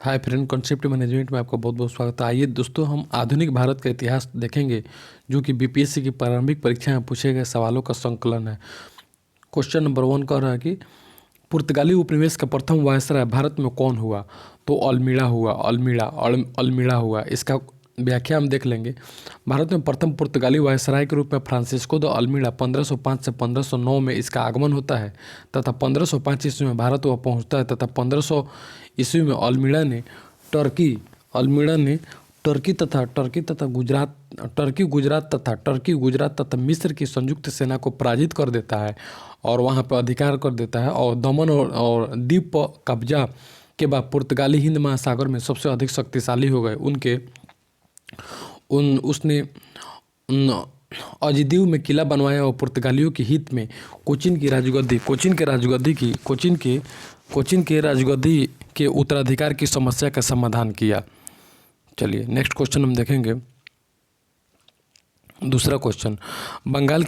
Hi friend, concept management में आपका बहुत बहुत स्वागत है। आइए दोस्तों, हम आधुनिक भारत का इतिहास देखेंगे जो कि बीपीएससी की प्रारंभिक परीक्षा में पूछे गए सवालों का संकलन है। क्वेश्चन नंबर 1 कह रहा है कि पुर्तगाली उपनिवेश का प्रथम वायसराय भारत में कौन हुआ? तो अल्मीड़ा हुआ। अल्मीड़ा हुआ। इसका व्याख्या हम देख लेंगे। भारत में प्रथम पुर्तगाली वायसराय के रूप में फ्रांसिस्को द अल्मीड़ा 1505 से 1509 में इसका आगमन होता है तथा 1505 ईस्वी में भारत वह पहुंचता है तथा 1500 ईस्वी में अल्मीड़ा ने टर्की गुजरात तथा मिस्र की संयुक्त सेना को पराजित कर देता है और वहां पर अधिकार कर देता है और दमन और द्वीप पर कब्जा के बाद पुर्तगाली हिंद महासागर में सबसे अधिक शक्तिशाली हो गए। उसने अजदीव में किला बनवाया और पुर्तगालियों के हित में कोचीन के राजगद्दी के उत्तराधिकार की समस्या का समाधान किया। चलिए नेक्स्ट क्वेश्चन हम देखेंगे। दूसरा क्वेश्चन, बंगाल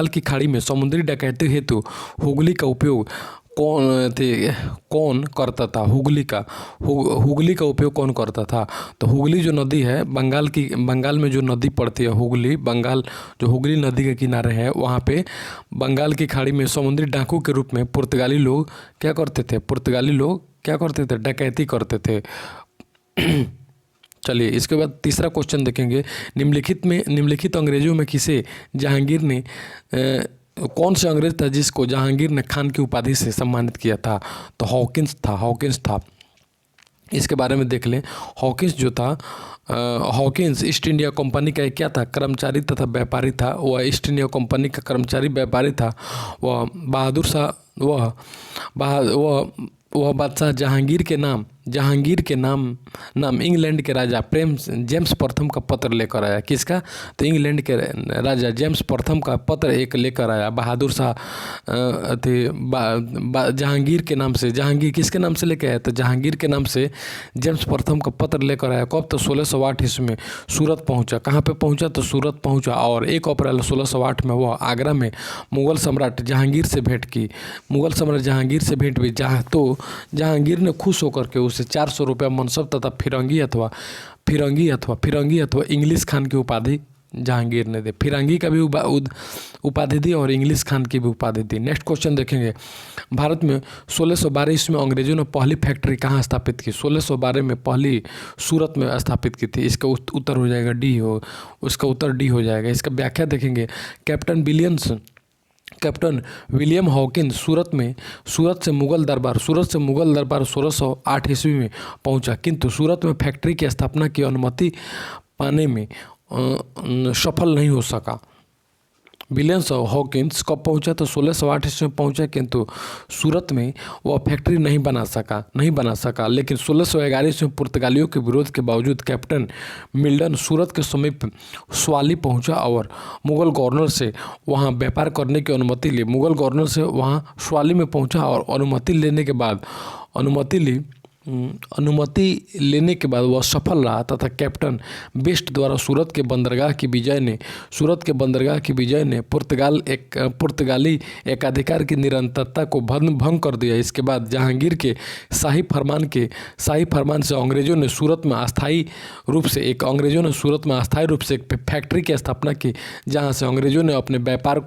की खाड़ी में समुद्री डकैती हेतु हुगली का उपयोग कौन करता था? हुगली का उपयोग कौन करता था? तो हुगली जो नदी है, बंगाल में जो नदी पड़ती है हुगली, जो हुगली नदी के किनारे है, वहाँ पे बंगाल की खाड़ी में समुद्री डाकू के रूप में पुर्तगाली लोग क्या करते थे? डकैती करते थे। चलिए इसके बाद तीसरा क्वेश्चन देखेंगे। निम्नलिखित अंग्रेजों में किसे जहांगीर ने कौन से अंग्रेज था जिसको जहांगीर ने खान की उपाधि से सम्मानित किया था? तो हॉकिंस था। इसके बारे में देख लें। हॉकिंस ईस्ट इंडिया कंपनी का क्या था? कर्मचारी तथा व्यापारी था। वह ईस्ट इंडिया कंपनी का कर्मचारी व्यापारी था। वह बादशाह जहांगीर के नाम इंग्लैंड के राजा जेम्स प्रथम का पत्र लेकर आया। किसका? तो इंग्लैंड के राजा जेम्स प्रथम का पत्र एक लेकर आया। बहादुर शाह थे जहांगीर के नाम से। जहांगीर किसके नाम से लेकर आया? तो जहांगीर के नाम से जेम्स प्रथम का पत्र लेकर आया। कब? तो 1608 ईस्वी में सूरत पहुंचा। कहाँ पे पहुंचा? तो सूरत पहुंचा और 1 अप्रैल 1608 में वह आगरा में मुगल सम्राट जहांगीर से भेंट की। तो जहांगीर ने खुश होकर के उसे 400 रुपया मनसब तथा फिरंगी अथवा इंग्लिश खान की उपाधि जहांगीर ने दी। फिरंगी का भी उपाधि दी और इंग्लिश खान की भी उपाधि दी। नेक्स्ट क्वेश्चन देखेंगे। भारत में 1612 ईस्वी में अंग्रेजों ने पहली फैक्ट्री कहाँ स्थापित की? 1612 में पहली सूरत में स्थापित की थी। इसका उत्तर हो जाएगा डी हो जाएगा। इसका व्याख्या देखेंगे। कैप्टन विलियम हॉकिंस सूरत से मुगल दरबार 1608 ईस्वी में पहुंचा, किंतु सूरत में फैक्ट्री की स्थापना की अनुमति पाने में सफल नहीं हो सका। विलियम हॉकिंस कब पहुंचा? तो 1608 ईस्वी में पहुंचा, किंतु सूरत में वह फैक्ट्री नहीं बना सका। लेकिन 1611 ईस्वी में पुर्तगालियों के विरोध के बावजूद कैप्टन मिल्टन सूरत के समीप स्वाली पहुंचा और मुगल गवर्नर से वहां व्यापार करने की अनुमति ली। मुगल गवर्नर से वहां स्वाली में पहुंचा और अनुमति लेने के बाद वह सफल रहा तथा कैप्टन बेस्ट द्वारा सूरत के बंदरगाह की विजय ने पुर्तगाली एकाधिकार की निरंतरता को भंग कर दिया। इसके बाद जहांगीर के शाही फरमान से अंग्रेजों ने सूरत में अस्थायी रूप से एक फैक्ट्री की स्थापना की, जहां से अंग्रेजों ने अपने व्यापार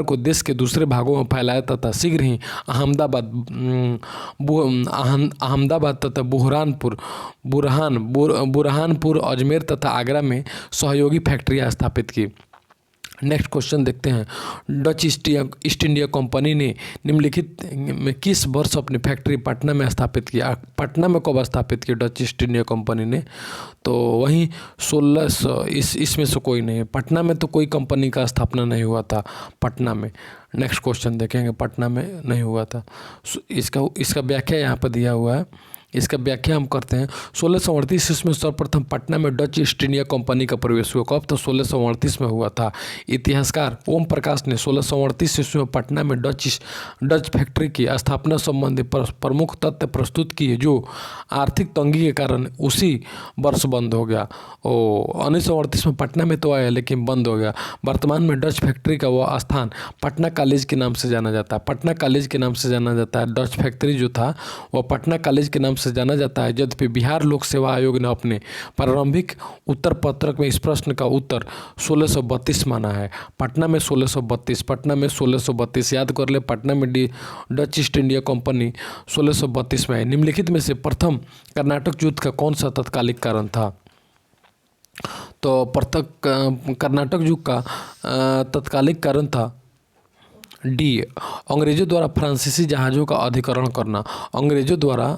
को देश के दूसरे भागों में फैलाया तथा शीघ्र ही अहमदाबाद तथा बुरहानपुर, अजमेर तथा आगरा में सहयोगी फैक्ट्रियां स्थापित की। नेक्स्ट क्वेश्चन देखते हैं। डच ईस्ट इंडिया कंपनी ने निम्नलिखित में किस वर्ष अपनी फैक्ट्री पटना में स्थापित किया? पटना में कब स्थापित की डच ईस्ट इंडिया कंपनी ने? तो वहीं 1600। इसमें से कोई नहीं है। पटना में तो कोई कंपनी का स्थापना नहीं हुआ था पटना में। नेक्स्ट क्वेश्चन देखेंगे। पटना में नहीं हुआ था। इसका व्याख्या यहाँ पर दिया हुआ है। इसका व्याख्या हम करते हैं। 1638 ईस्वी में सर्वप्रथम पटना में डच ईस्ट इंडिया कंपनी का प्रवेश हुआ। कब? तो 1638 में हुआ था। इतिहासकार ओम प्रकाश ने 1638 ईस्वी में पटना में डच फैक्ट्री की स्थापना संबंधी प्रमुख तथ्य प्रस्तुत किए, जो आर्थिक तंगी के कारण उसी वर्ष बंद हो गया। 1938 में पटना में तो आया लेकिन बंद हो गया। वर्तमान में डच फैक्ट्री का वह स्थान पटना कॉलेज के नाम से जाना जाता है। पटना कॉलेज के नाम से जाना जाता है। डच फैक्ट्री जो था वह पटना कॉलेज के नाम से जाना जाता है। यद्यपि बिहार लोक सेवा आयोग ने अपने प्रारंभिक उत्तर पत्रक में इस प्रश्न का उत्तर 1632 माना है। पटना में 1632 याद कर ले। पटना में डच ईस्ट इंडिया कंपनी 1632 में है। निम्नलिखित में से प्रथम कर्नाटक युद्ध का कौन सा तत्कालिक कारण था? तो कर्नाटक युद्ध का तत्कालिक कारण था डी, अंग्रेजों द्वारा फ्रांसीसी जहाज़ों का अधिग्रहण करना। अंग्रेजों द्वारा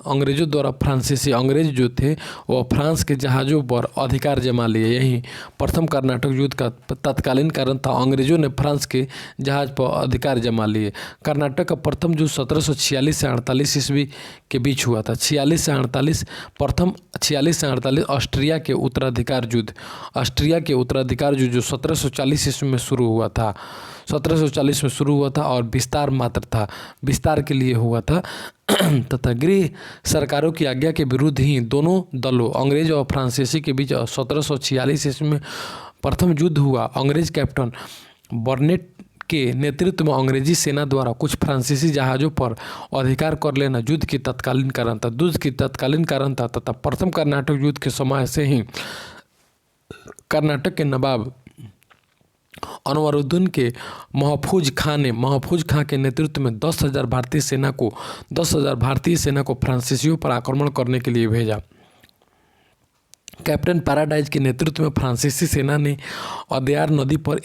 फ्रांसीसी अंग्रेज जो थे वह फ्रांस के जहाज़ों पर अधिकार जमा लिए। यही प्रथम कर्नाटक युद्ध का तत्कालीन कारण था। अंग्रेजों ने फ्रांस के जहाज़ पर अधिकार जमा लिए। कर्नाटक का प्रथम युद्ध 1746 से 48 ईस्वी के बीच हुआ था। 46 से 48 ऑस्ट्रिया के उत्तराधिकार युद्ध जो 1740 ईस्वी में शुरू हुआ था। 1740 में शुरू हुआ था और विस्तार मात्र था, विस्तार के लिए हुआ था तथा गृह सरकारों की आज्ञा के विरुद्ध ही दोनों दलों अंग्रेज और फ्रांसीसी के बीच 1746 ईस्वी में प्रथम युद्ध हुआ। अंग्रेज कैप्टन बर्नेट के नेतृत्व में अंग्रेजी सेना द्वारा कुछ फ्रांसीसी जहाज़ों पर अधिकार कर लेना युद्ध की तत्कालीन कारण था तथा प्रथम कर्नाटक युद्ध के समय से ही कर्नाटक के नवाब अनवरुद्दीन के महफूज खां के नेतृत्व में 10,000 भारतीय सेना को फ्रांसीसियों पर आक्रमण करने के लिए भेजा। कैप्टन पैराडाइज के नेतृत्व में फ्रांसीसी सेना ने अदयार नदी पर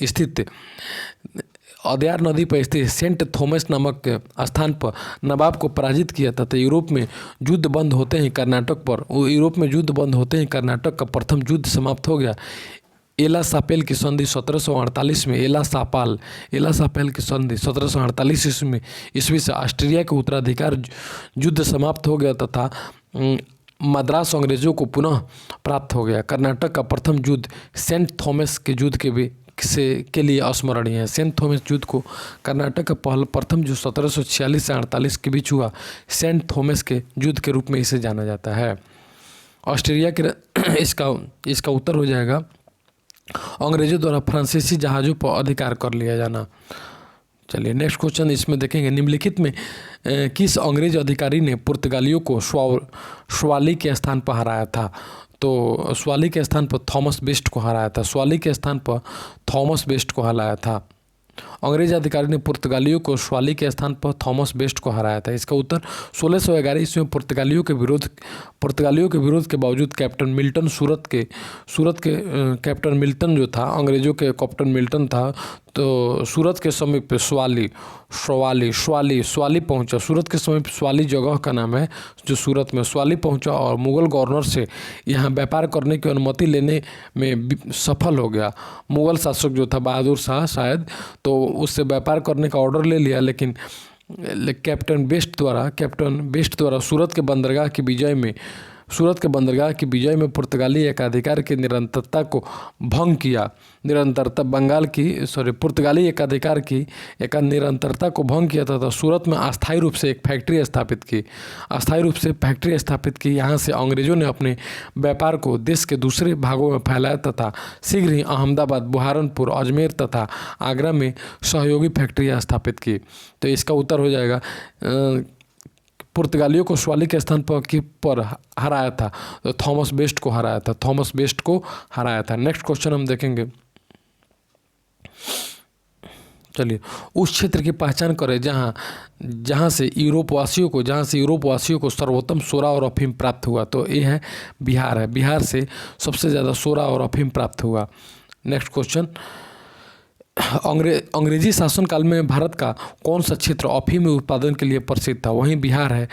स्थित सेंट थॉमस नामक स्थान पर नवाब को पराजित किया तथा यूरोप में युद्ध बंद होते ही कर्नाटक का प्रथम युद्ध समाप्त हो गया। एला सापेल की संधि 1748 में एला सापेल की संधि 1748 ईस्वी से ऑस्ट्रिया के उत्तराधिकार युद्ध समाप्त हो गया तथा मद्रास अंग्रेजों को पुनः प्राप्त हो गया। कर्नाटक का प्रथम युद्ध सेंट थॉमस के युद्ध के लिए अस्मरणीय है। सेंट थॉमस युद्ध को कर्नाटक का प्रथम युद्ध 1746 से 48 के बीच हुआ सेंट थॉमस के युद्ध के रूप में इसे जाना जाता है। ऑस्ट्रिया के इसका उत्तर हो जाएगा अंग्रेजों द्वारा फ्रांसीसी जहाज़ों पर अधिकार कर लिया जाना। चलिए नेक्स्ट क्वेश्चन इसमें देखेंगे। निम्नलिखित में किस अंग्रेज अधिकारी ने पुर्तगालियों को स्वाली के स्थान पर हराया था? तो स्वाली के स्थान पर थॉमस बेस्ट को हराया था। अंग्रेज अधिकारी ने पुर्तगालियों को स्वाली के स्थान पर थॉमस बेस्ट को हराया था। इसका उत्तर 1611 ईस्वी में पुर्तगालियों के विरोध के बावजूद कैप्टन मिल्टन सूरत के कैप्टन मिल्टन जो था, अंग्रेजों के कैप्टन मिल्टन था, तो सूरत के समीप स्वाली पहुंचा। सूरत के समीप स्वाली जगह का नाम है जो सूरत में स्वाली पहुंचा और मुगल गवर्नर से यहाँ व्यापार करने की अनुमति लेने में सफल हो गया। मुगल शासक जो था बहादुर शाह शायद, तो उससे व्यापार करने का ऑर्डर ले लिया, लेकिन कैप्टन बेस्ट द्वारा सूरत के बंदरगाह की विजय में पुर्तगाली एकाधिकार की निरंतरता को भंग किया। पुर्तगाली एकाधिकार की निरंतरता को भंग किया तथा सूरत में अस्थायी रूप से फैक्ट्री स्थापित की। यहाँ से अंग्रेजों ने अपने व्यापार को देश के दूसरे भागों में फैलाया तथा शीघ्र ही अहमदाबाद, बुहारनपुर, अजमेर तथा आगरा में सहयोगी फैक्ट्रियाँ स्थापित की। तो इसका उत्तर हो जाएगा पुर्तगालियों को स्वाली के स्थान पर हराया था, तो थॉमस बेस्ट को हराया था। नेक्स्ट क्वेश्चन हम देखेंगे। चलिए, उस क्षेत्र की पहचान करें जहाँ से यूरोप वासियों को सर्वोत्तम सोरा और अफीम प्राप्त हुआ। तो ये है बिहार से सबसे ज़्यादा सोरा और अफीम प्राप्त हुआ। नेक्स्ट क्वेश्चन, अंग्रेजी शासनकाल में भारत का कौन सा क्षेत्र अफीम उत्पादन के लिए प्रसिद्ध था? वहीं बिहार है।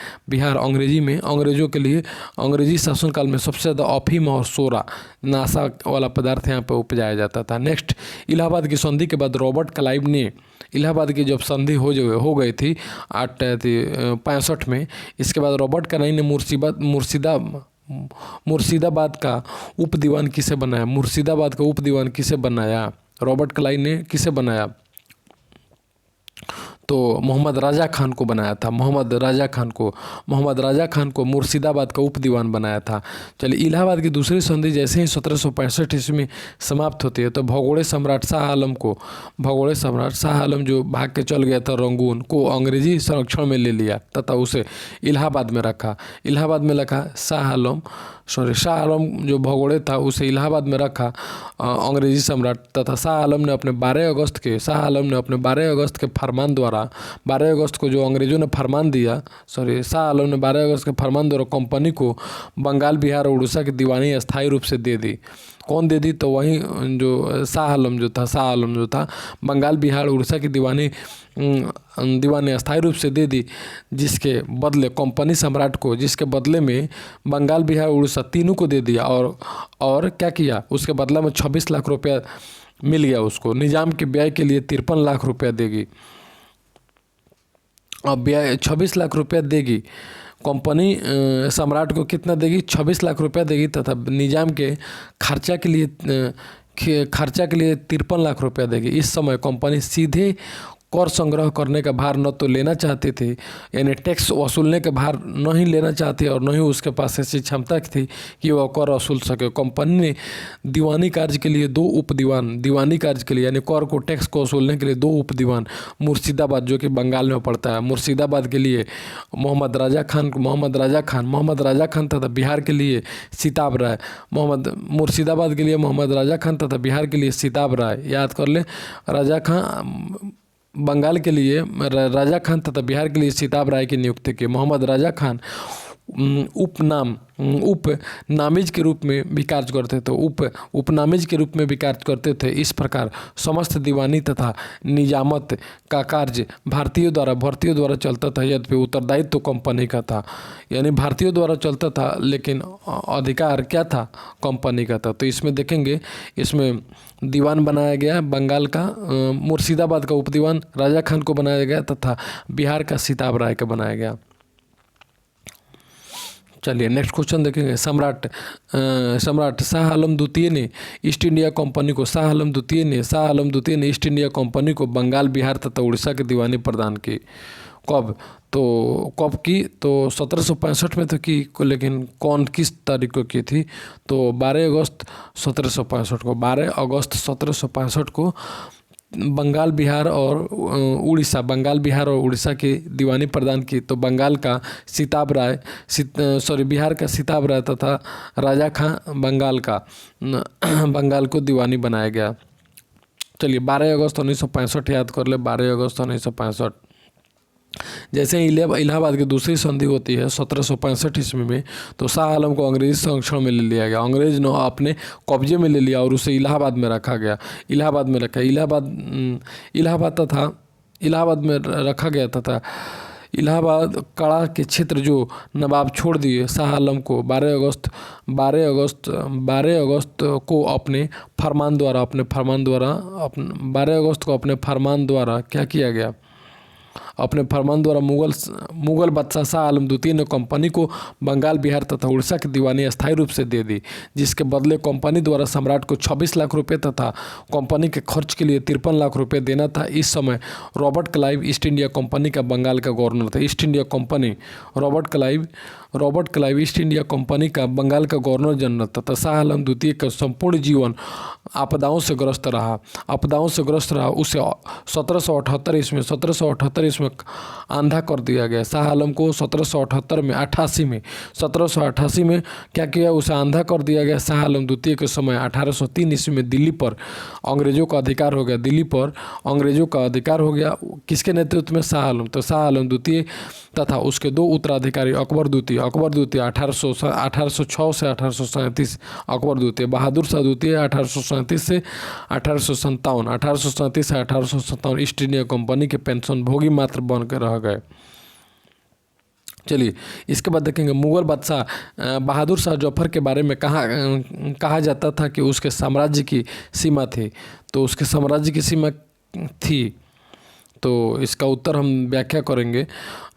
अंग्रेजों के लिए अंग्रेजी शासनकाल में सबसे ज़्यादा अफीम और सोरा नाशा वाला पदार्थ यहाँ पर उपजाया जाता था। नेक्स्ट, इलाहाबाद की संधि के बाद रॉबर्ट क्लाइव ने इलाहाबाद की जब संधि हो गई थी 865 में, इसके बाद रॉबर्ट क्लाइव ने मुर्शिदाबाद का उप दीवान किसे बनाया? मुर्शिदाबाद का उप दीवान किसे बनाया? रॉबर्ट क्लाइव ने किसे बनाया? तो मोहम्मद राजा खान को बनाया था। मोहम्मद राजा खान को मुर्शिदाबाद का उप दीवान बनाया था। चलिए, इलाहाबाद की दूसरी संधि जैसे ही 1765 ईस्वी में समाप्त होती है तो भगोड़े सम्राट शाह आलम जो भाग के चल गया था रंगून को अंग्रेजी संरक्षण में ले लिया तथा उसे इलाहाबाद में रखा। शाह आलम जो भगोड़े था उसे इलाहाबाद में रखा अंग्रेजी सम्राट, तथा शाह आलम ने अपने 12 अगस्त के फरमान द्वारा 12 अगस्त को जो अंग्रेजों ने फरमान दिया, शाह आलम ने 12 अगस्त के फरमान द्वारा कंपनी को बंगाल, बिहार और उड़ीसा की दीवानी अस्थायी रूप से दे दी। कौन दे दी? तो वही जो शाह आलम जो था बंगाल, बिहार, उड़ीसा की दीवानी अस्थायी रूप से दे दी, जिसके बदले कंपनी सम्राट को, जिसके बदले में बंगाल, बिहार, उड़ीसा तीनों को दे दिया। और क्या किया? उसके बदला में 26 लाख रुपया मिल गया उसको। निजाम के व्यय के लिए 53 लाख रुपया देगी। अब व्यय 26 लाख रुपया देगी कंपनी, सम्राट को कितना देगी? 26 लाख रुपया देगी, तथा निजाम के खर्चा के लिए 53 लाख रुपया देगी। इस समय कंपनी सीधे कर संग्रह करने का भार न तो लेना चाहते थे, यानी टैक्स वसूलने का भार नहीं लेना चाहते, और न ही उसके पास ऐसी क्षमता थी कि वह कर वसूल सके। कंपनी ने दीवानी कार्य के लिए 2 उप दीवान, दीवानी कार्य के लिए यानी कर को, टैक्स को वसूलने के लिए 2 उप दीवान मुर्शिदाबाद, जो कि बंगाल में पड़ता है, मुर्शिदाबाद के लिए मोहम्मद राजा खान तथा बिहार के लिए सिताब राय। मुर्शिदाबाद के लिए मोहम्मद राजा खान तथा बिहार के लिए सिताब राय। याद कर ले, बंगाल के लिए राजा खान तथा बिहार के लिए सिताब राय की नियुक्ति की। मोहम्मद राजा खान उपनामिज के रूप में भी कार्य करते थे, उपनामिज के रूप में भी कार्य करते थे। इस प्रकार समस्त दीवानी तथा निजामत का कार्य भारतीयों द्वारा चलता था, यद्यपि उत्तरदायित्व तो कंपनी का था। यानी भारतीयों द्वारा चलता था लेकिन अधिकार क्या था? कंपनी का था। तो इसमें देखेंगे, इसमें दीवान बनाया गया बंगाल का, मुर्शिदाबाद का उप दीवान राजा खान को बनाया गया तथा बिहार का सिताब राय को बनाया गया। चलिए नेक्स्ट क्वेश्चन देखेंगे। सम्राट शाह आलम द्वितीय ने ईस्ट इंडिया कंपनी को बंगाल, बिहार तथा उड़ीसा की दीवानी प्रदान की। कब की? तो 1765 में तो की, लेकिन किस तारीख को की थी? तो 12 अगस्त 1765 को बंगाल, बिहार और उड़ीसा की दीवानी प्रदान की। तो बिहार का सिताब राय तथा राजा खान बंगाल को दीवानी बनाया गया। चलिए 12 अगस्त 1965 याद कर ले, 12 अगस्त 1965। जैसे ही इलाहाबाद की दूसरी संधि होती है 1765 ईस्वी में, तो शाह आलम को अंग्रेजी संरक्षण में ले लिया गया। अंग्रेज ने अपने कब्जे में ले लिया और उसे इलाहाबाद में रखा गया। इलाहाबाद में रखा गया तथा इलाहाबाद कड़ा के क्षेत्र जो नवाब छोड़ दिए शाह आलम को 12 अगस्त को अपने फरमान द्वारा क्या किया गया? अपने फरमान द्वारा मुगल बादशाह शाह आलम द्वितीय ने कंपनी को बंगाल, बिहार तथा उड़ीसा की दीवानी अस्थायी रूप से दे दी, जिसके बदले कंपनी द्वारा सम्राट को 26 लाख रुपए तथा कंपनी के खर्च के लिए 53 लाख रुपए देना था। इस समय Robert Clive east India company का बंगाल का गवर्नर था। Robert Clive east India company का बंगाल का गवर्नर जनरल तथा शाह आलम द्वितीय का संपूर्ण जीवन आपदाओं से ग्रस्त रहा। उसे 1778 ईस्वी में आंधा कर दिया गया। शाह आलम को 1788 में क्या किया? उसे आंधा कर दिया गया। शाह आलम द्वितीय के समय 1803 ईस्वी में दिल्ली पर अंग्रेजों का अधिकार हो गया। किसके नेतृत्व में? शाह आलम। तो शाह आलम द्वितीय तथा उसके 2 उत्तराधिकारी अकबर द्वितीय 1806 से 1837, अकबर द्वितीय, बहादुर शाह द्वितीय 1837 से 1857 ईस्ट इंडिया कंपनी के पेंशन भोगी मात्र बनकर रह गए। चलिए इसके बाद देखेंगे मुगल बादशाह बहादुर शाह जफर के बारे में कहा जाता था कि उसके साम्राज्य की सीमा थी। तो उसके साम्राज्य की सीमा थी तो इसका उत्तर हम व्याख्या करेंगे।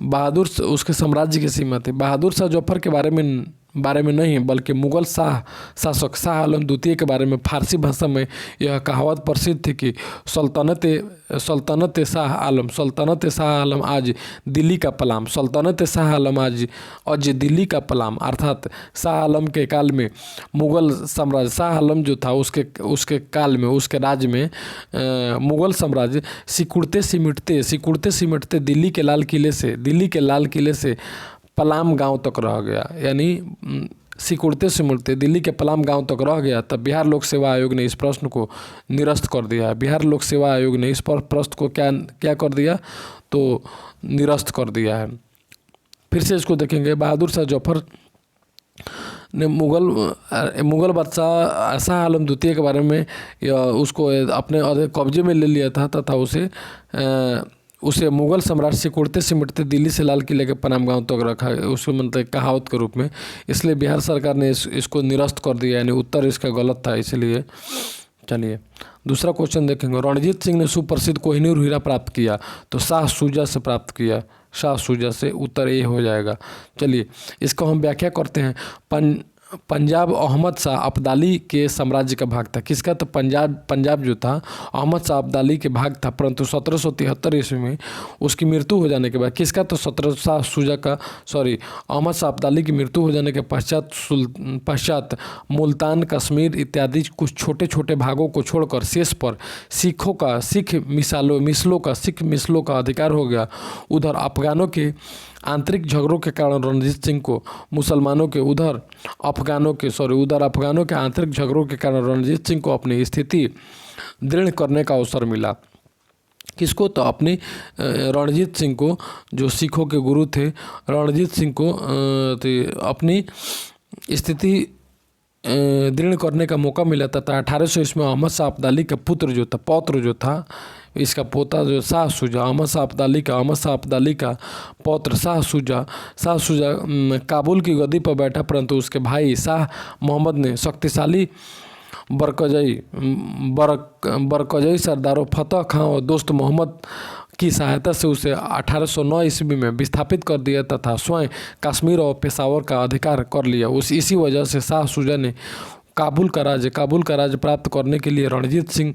बहादुर उसके साम्राज्य की सीमा थी। बहादुर शाह जफर के बारे में नहीं, बल्कि मुग़ल शासक शाह आलम द्वितीय के बारे में फारसी भाषा में यह कहावत प्रसिद्ध थी कि सल्तनत शाह आलम आज दिल्ली का पलाम। सल्तनत शाह आलम आज दिल्ली का पलाम, अर्थात शाह आलम के काल में मुग़ल साम्राज्य, शाह आलम जो था उसके काल में, उसके राज्य में मुग़ल साम्राज्य सिकुड़ते सिमटते दिल्ली के लाल किले से पलाम गांव तक रह गया। यानी सिकुड़ते सिमटते दिल्ली के पलाम गांव तक रह गया। तब बिहार लोक सेवा आयोग ने इस प्रश्न को निरस्त कर दिया है। बिहार लोक सेवा आयोग ने इस प्रश्न को क्या कर दिया, तो निरस्त कर दिया है। फिर से इसको देखेंगे। बहादुर शाह जफर ने मुग़ल बादशाह शाह आलम द्वितीय के बारे में उसको अपने कब्जे में ले लिया था तथा उसे मुग़ल सम्राट सिकुड़ते सिमटते दिल्ली से लाल किले के पनाम गांव तक रखा, उसको मतलब कहावत के रूप में। इसलिए बिहार सरकार ने इसको निरस्त कर दिया, यानी उत्तर इसका गलत था। इसलिए चलिए दूसरा क्वेश्चन देखेंगे। रणजीत सिंह ने सुप्रसिद्ध कोहिनूर हीरा प्राप्त किया, तो शाह शुजा से प्राप्त किया। शाह शुजा से, उत्तर ए हो जाएगा। चलिए इसको हम व्याख्या करते हैं। पंजाब अहमद शाह अब्दाली के साम्राज्य का भाग था। किसका? तो पंजाब जो था अहमद शाह अब्दाली के भाग था, परंतु 1773 ईस्वी में उसकी मृत्यु हो जाने के बाद, किसका? तो अहमद शाह अब्दाली की मृत्यु हो जाने के पश्चात मुल्तान, कश्मीर इत्यादि कुछ छोटे छोटे भागों को छोड़कर शेष पर सिख मिसलों का अधिकार हो गया। उधर अफगानों के आंतरिक झगड़ों के कारण रणजीत सिंह को उधर अफगानों के आंतरिक झगड़ों के कारण रणजीत सिंह को अपनी स्थिति दृढ़ करने का अवसर मिला। किसको? तो अपनी रणजीत सिंह को, जो सिखों के गुरु थे, रणजीत सिंह को अपनी स्थिति दृढ़ करने का मौका मिला था। 1800 ईस्वी में अहमद शाह अब्दाली का पौत्र जो था, इसका पोता जो शाह शुजा, अहमद शाह अब्दाली का पौत्र शाह शुजा काबुल की गद्दी पर बैठा, परंतु उसके भाई शाह मोहम्मद ने शक्तिशाली बरकजई सरदारों फतेह खां और दोस्त मोहम्मद की सहायता से उसे 1809 ईस्वी में विस्थापित कर दिया तथा स्वयं कश्मीर और पेशावर का अधिकार कर लिया। इसी वजह से शाह शुजा ने काबुल का राज्य प्राप्त करने के लिए रणजीत सिंह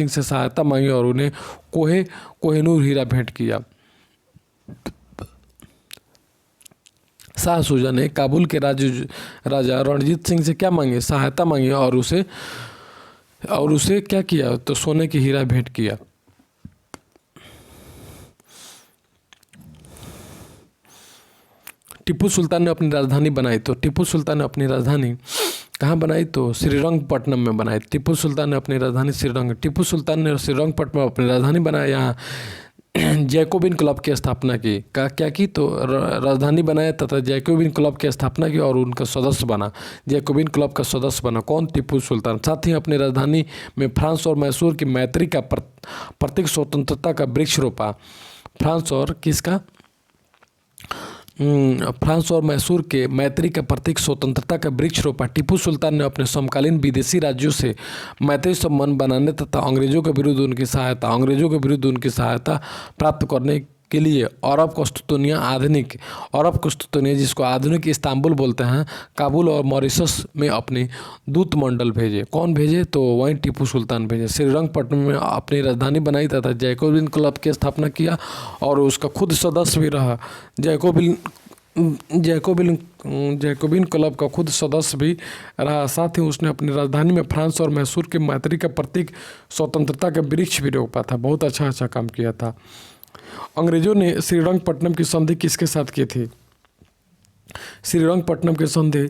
से सहायता मांगी और उन्हें कोहिनूर हीरा भेंट किया। शाह शुजा ने काबुल के राजा रणजीत सिंह से क्या मांगे? सहायता मांगी और उसे क्या किया? तो सोने की हीरा भेंट किया। टीपू सुल्तान ने अपनी राजधानी बनाई, तो टीपू सुल्तान ने अपनी राजधानी कहाँ बनाई? तो श्रीरंगपट्टनम में बनाई। टीपू सुल्तान ने अपनी राजधानी श्रीरंगपट्टनम में अपनी राजधानी बनाया। यहाँ जैकोबिन क्लब की स्थापना की। क्या की? तो राजधानी बनाया तथा जैकोबिन क्लब की स्थापना की और उनका सदस्य बना। जैकोबिन क्लब का सदस्य बना कौन? टीपू सुल्तान। साथ ही अपनी राजधानी में फ्रांस और मैसूर की मैत्री का प्रतीक स्वतंत्रता का वृक्ष रोपा। फ्रांस और मैसूर के मैत्री का प्रतीक स्वतंत्रता का वृक्ष रोपा। टीपू सुल्तान ने अपने समकालीन विदेशी राज्यों से मैत्री संबंध बनाने तथा अंग्रेजों के विरुद्ध उनकी सहायता प्राप्त करने के लिए अरब कुस्तुनिया जिसको आधुनिक इस्तांबुल बोलते हैं, काबुल और मॉरिशस में अपने दूत मंडल भेजे। कौन भेजे? तो वहीं टीपू सुल्तान भेजे। श्रीरंगपट्टनम में अपनी राजधानी बनाई तथा जैकोबिन क्लब की स्थापना किया और उसका खुद सदस्य भी रहा। जैकोबिन क्लब का खुद सदस्य भी रहा। साथ ही उसने अपनी राजधानी में फ्रांस और मैसूर के मैत्री का प्रतीक स्वतंत्रता का वृक्ष भी रोपा था। बहुत अच्छा काम किया था। अंग्रेजों ने श्रीरंगपट्टनम की संधि किसके साथ की थी? श्रीरंगपट्टनम की संधि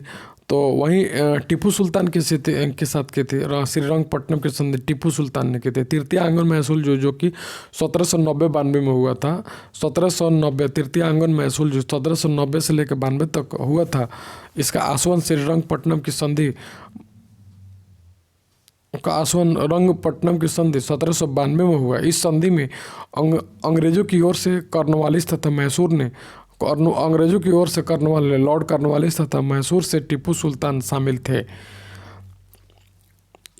तो वहीं टीपू सुल्तान के साथ की थी। श्रीरंगपट्टनम की संधि टीपू सुल्तान ने की थी। तृतीय आंगन महसूल जो कि 1790-92 में हुआ था। 1790 तृतीय आंगन महसूल जो 1790 से लेकर 92 तक हुआ था, इसका आसवन श्रीरंगपट्टनम की संधि 1792 में हुआ। इस संधि में अंग्रेजों की ओर से कॉर्नवालिस तथा लॉर्ड कॉर्नवालिस तथा मैसूर से टीपू सुल्तान शामिल थे।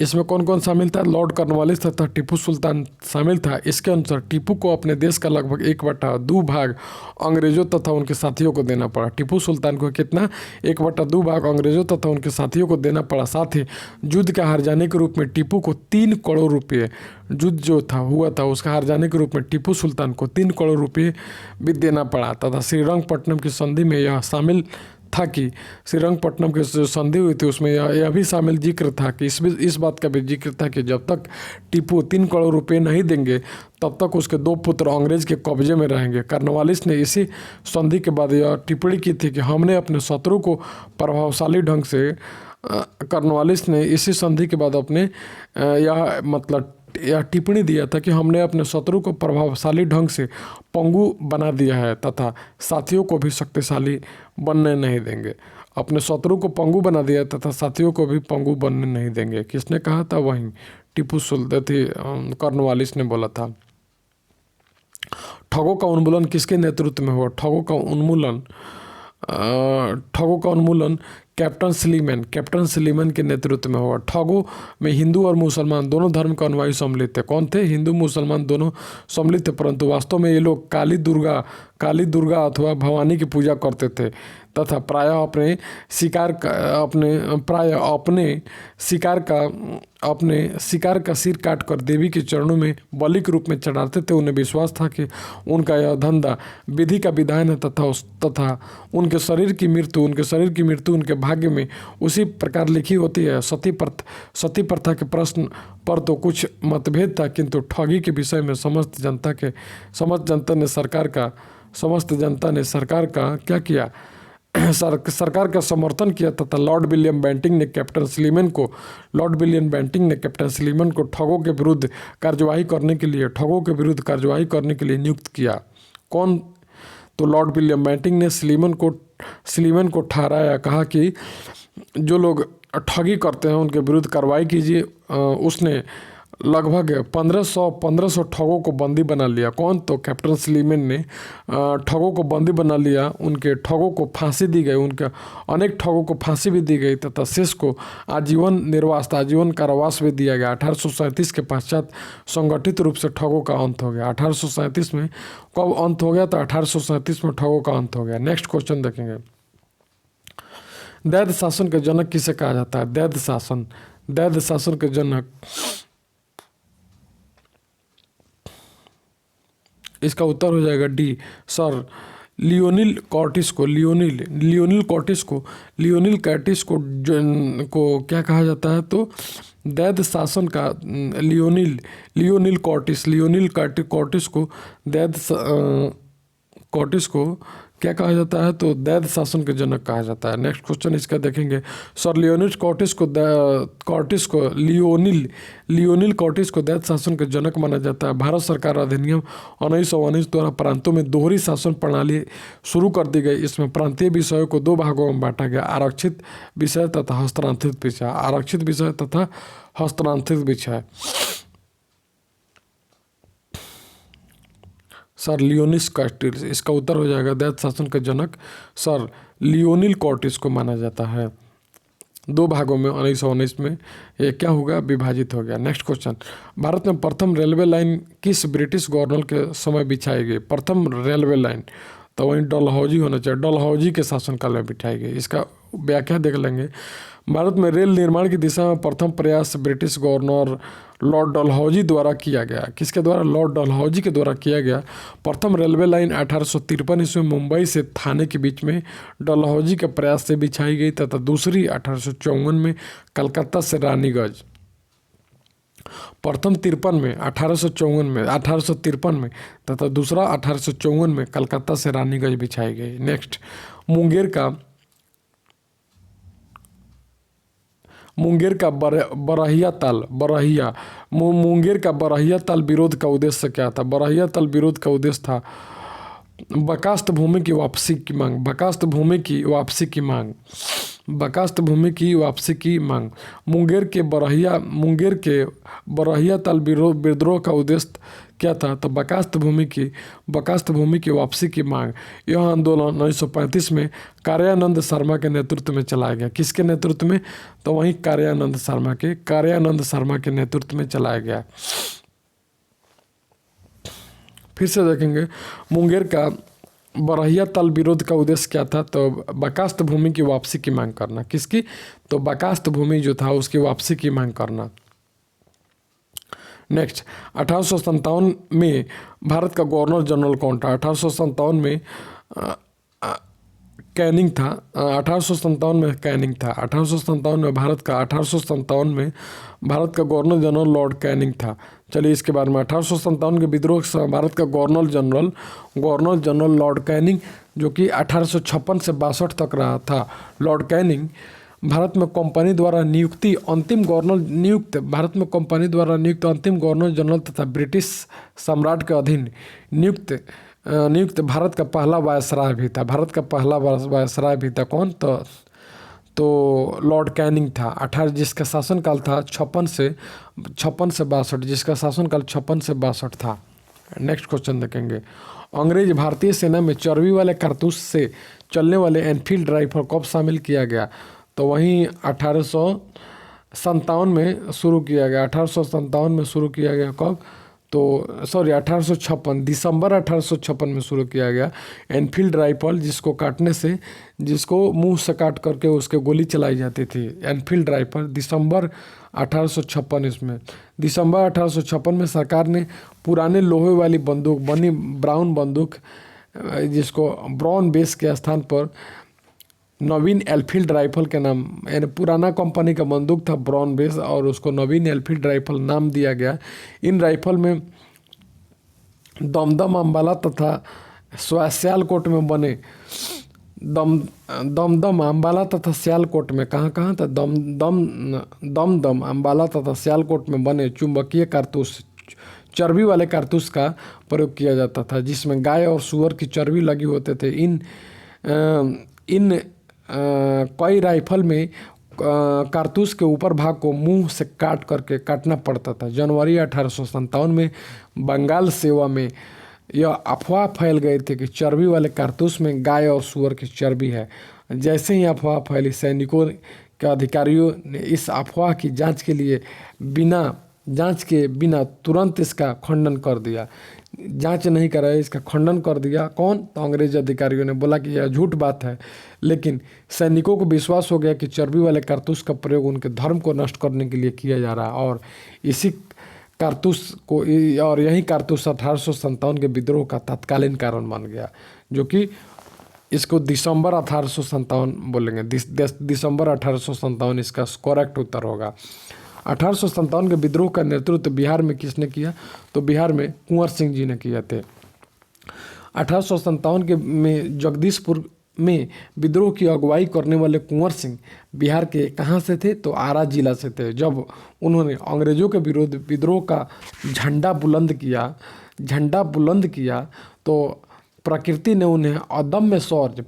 इसमें कौन कौन शामिल था? लॉर्ड कॉर्नवालिस तथा टीपू सुल्तान शामिल था। इसके अनुसार टीपू को अपने देश का लगभग 1/2 भाग अंग्रेजों तथा उनके साथियों को देना पड़ा। टीपू सुल्तान को कितना? 1/2 भाग अंग्रेजों तथा उनके साथियों को देना पड़ा। साथ ही युद्ध का हार जाने के रूप में टीपू को 3 करोड़ रुपये, युद्ध जो था हुआ था उसका हार जाने के रूप में टीपू सुल्तान को 3 करोड़ रुपये भी देना पड़ा। तथा श्रीरंगपट्टनम की संधि में यह शामिल था कि श्रीरंगपट्टनम की जो संधि हुई थी उसमें यह भी शामिल जिक्र था कि इस बात का भी जिक्र था कि जब तक टीपू 3 करोड़ रुपए नहीं देंगे तब तक उसके 2 पुत्र अंग्रेज के कब्जे में रहेंगे। कॉर्नवालिस ने इसी संधि के बाद यह टिप्पणी की थी कि हमने अपने शत्रु को प्रभावशाली ढंग से कॉर्नवालिस ने इसी संधि के बाद अपने यह टिप्पणी दिया था कि हमने अपने शत्रु को प्रभावशाली ढंग से पंगु बना दिया है तथा साथियों को भी शक्तिशाली बनने नहीं देंगे। अपने शत्रु को पंगु बना दिया तथा साथियों को भी पंगु बनने नहीं देंगे। किसने कहा था? वहीं टीपू सुल्तान कॉर्नवालिस ने बोला था। ठगों का उन्मूलन किसके नेतृत्व में हुआ? ठगों का उन्मूलन कैप्टन स्लीमैन के नेतृत्व में हुआ। ठगों में हिंदू और मुसलमान दोनों धर्म के अनुयायी सम्मिलित थे। कौन थे? हिंदू मुसलमान दोनों सम्मिलित थे, परंतु वास्तव में ये लोग काली दुर्गा अथवा भवानी की पूजा करते थे तथा प्रायः अपने शिकार का सिर काटकर देवी के चरणों में बलि के रूप में चढ़ाते थे। उन्हें विश्वास था कि उनका यह धंधा विधि का विधान है तथा उनके शरीर की मृत्यु उनके भाग्य में उसी प्रकार लिखी होती है। सती प्रथा के प्रश्न पर तो कुछ मतभेद था, किंतु ठगी के विषय में समस्त जनता ने सरकार का क्या किया? सरकार का समर्थन किया तथा लॉर्ड विलियम बेंटिंग ने कैप्टन स्लीमैन को ठगों के विरुद्ध कार्यवाही करने के लिए नियुक्त किया। कौन? तो लॉर्ड विलियम बेंटिंग ने स्लीमैन को ठहराया, कहा कि जो लोग ठगी करते हैं उनके विरुद्ध कार्रवाई कीजिए। उसने लगभग 1500 ठगों को बंदी बना लिया। कौन? तो कैप्टन स्लीमैन ने ठगों को बंदी बना लिया। उनके ठगों को फांसी दी गई, उनके अनेक ठगों को फांसी भी दी गई तथा शेष को आजीवन कारावास भी दिया गया। 1837 के पश्चात संगठित रूप से ठगों का अंत हो गया। 1837 में कब अंत हो गया? तो 1837 में ठगों का अंत हो गया। नेक्स्ट क्वेश्चन देखेंगे। दैध शासन के जनक किसे कहा जाता है? दैध शासन के जनक, इसका उत्तर हो जाएगा डी, सर लियोनिल कॉर्टिस को क्या कहा जाता है? तो दैध शासन का लियोनिल कॉर्टिस को क्या कहा जाता है? तो दैध शासन के जनक कहा जाता है। नेक्स्ट क्वेश्चन इसका देखेंगे। सर लियोनिल कॉर्टिस को दैध शासन के जनक माना जाता है। भारत सरकार अधिनियम 1919 द्वारा प्रांतों में दोहरी शासन प्रणाली शुरू कर दी गई। इसमें प्रांतीय विषयों को 2 भागों में बांटा गया, आरक्षित विषय तथा हस्तांतरित विषय। सर लियोनिस कॉर्टिस, इसका उत्तर हो जाएगा दैध शासन के जनक सर लियोनिल कॉर्टिस को माना जाता है। 2 भागों में 1919 में ये क्या होगा? विभाजित हो गया। Next question. भारत में प्रथम रेलवे लाइन किस ब्रिटिश गवर्नर के समय बिछाई गई? प्रथम रेलवे लाइन तो वहीं डलहौजी होना चाहिए, डलहौजी के शासनकाल में बिठाई गई। इसका व्याख्या देख लेंगे। भारत में रेल निर्माण की दिशा में प्रथम प्रयास ब्रिटिश गवर्नर लॉर्ड डलहौजी द्वारा किया गया। किसके द्वारा? लॉर्ड डलहौजी के द्वारा किया गया। प्रथम रेलवे लाइन 1853 ईस्वी में मुंबई से थाने के बीच में डलहौजी के प्रयास से बिछाई गई तथा दूसरी 1854 में कलकत्ता से रानीगंज। प्रथम 1853 में तथा दूसरा 1854 में कलकत्ता से रानीगंज बिछाई गई। नेक्स्ट, मुंगेर का बरहिया ताल विरोध का उद्देश्य क्या था? बरहिया ताल विरोध का उद्देश्य था बकास्त भूमि की वापसी की मांग। मुंगेर के बरहिया ताल विद्रोह का उद्देश्य क्या था? तो बकास्त भूमि की वापसी की मांग। यह आंदोलन 1935 में कार्यानंद शर्मा के नेतृत्व में चलाया गया। किसके नेतृत्व में? तो वहीं कार्यानंद शर्मा के नेतृत्व में चलाया गया। फिर से देखेंगे मुंगेर का बरहिया ताल विरोध का उद्देश्य क्या था? तो बकास्त भूमि की वापसी की मांग करना। किसकी? तो बकास्त भूमि जो था उसकी वापसी की मांग करना। नेक्स्ट, 1857 में भारत का गवर्नर जनरल कौन था? 1857 में कैनिंग था। 1857 में कैनिंग था। 1857 में भारत का गवर्नर जनरल लॉर्ड कैनिंग था। चलिए इसके बारे में 1857 के विद्रोह से भारत का गवर्नर जनरल लॉर्ड कैनिंग, जो कि 1856 से 62 तक रहा था। लॉर्ड कैनिंग भारत में कंपनी द्वारा अंतिम गवर्नर जनरल तथा ब्रिटिश सम्राट के अधीन नियुक्त भारत का पहला वायसराय भी था। कौन? तो लॉर्ड कैनिंग था। जिसका शासनकाल था 56 से 62 था। नेक्स्ट क्वेश्चन देखेंगे, अंग्रेज भारतीय सेना में चर्बी वाले कारतूस से चलने वाले एनफील्ड राइफल कब शामिल किया गया? तो वहीं 1857 में शुरू किया गया। 1857 में शुरू किया गया। कब? तो 1856 दिसंबर 1856 में शुरू किया गया। एनफील्ड राइफल, जिसको मुंह से काट करके उसके गोली चलाई जाती थी। एनफील्ड राइफल दिसंबर 1856 इसमें दिसंबर 1856 में सरकार ने पुराने लोहे वाली बंदूक बनी ब्राउन बंदूक, जिसको ब्राउन बेस के स्थान पर नवीन एनफील्ड राइफल के नाम, यानी पुराना कंपनी का बंदूक था ब्राउन बेस और उसको नवीन एनफील्ड राइफल नाम दिया गया। इन राइफल में दमदम, अंबाला तथा सियालकोट में बने दमदम, अंबाला तथा सियालकोट में कहाँ था? दमदम, अंबाला तथा सियालकोट में बने चुंबकीय कारतूस, चर्बी वाले कारतूस का प्रयोग किया जाता था, जिसमें गाय और सूअर की चर्बी लगी होते थे। इन कई राइफल में कारतूस के ऊपर भाग को मुंह से काटना पड़ता था। जनवरी 1857 में बंगाल सेवा में यह अफवाह फैल गए थे कि चर्बी वाले कारतूस में गाय और सूअर की चर्बी है। जैसे ही अफवाह फैली, सैनिकों के अधिकारियों ने इस अफवाह की जांच के बिना तुरंत इसका खंडन कर दिया। जांच नहीं कराया, इसका खंडन कर दिया। कौन? तो अंग्रेज अधिकारियों ने बोला कि यह झूठ बात है। लेकिन सैनिकों को विश्वास हो गया कि चर्बी वाले कारतूस का प्रयोग उनके धर्म को नष्ट करने के लिए किया जा रहा है, और यही कारतूस 1857 के विद्रोह का तत्कालीन कारण बन गया, जो कि इसको दिसंबर 1857 बोलेंगे। दिसंबर 1857 इसका करेक्ट उत्तर होगा। 1857 के विद्रोह का नेतृत्व बिहार में किसने किया? तो बिहार में कुंवर सिंह जी ने किए थे। 1857 के में जगदीशपुर में विद्रोह की अगुवाई करने वाले कुंवर सिंह बिहार के कहाँ से थे? तो आरा जिला से थे। जब उन्होंने अंग्रेजों के विरुद्ध विद्रोह का झंडा बुलंद किया तो प्रकृति ने उन्हें अदम्य शौर्य,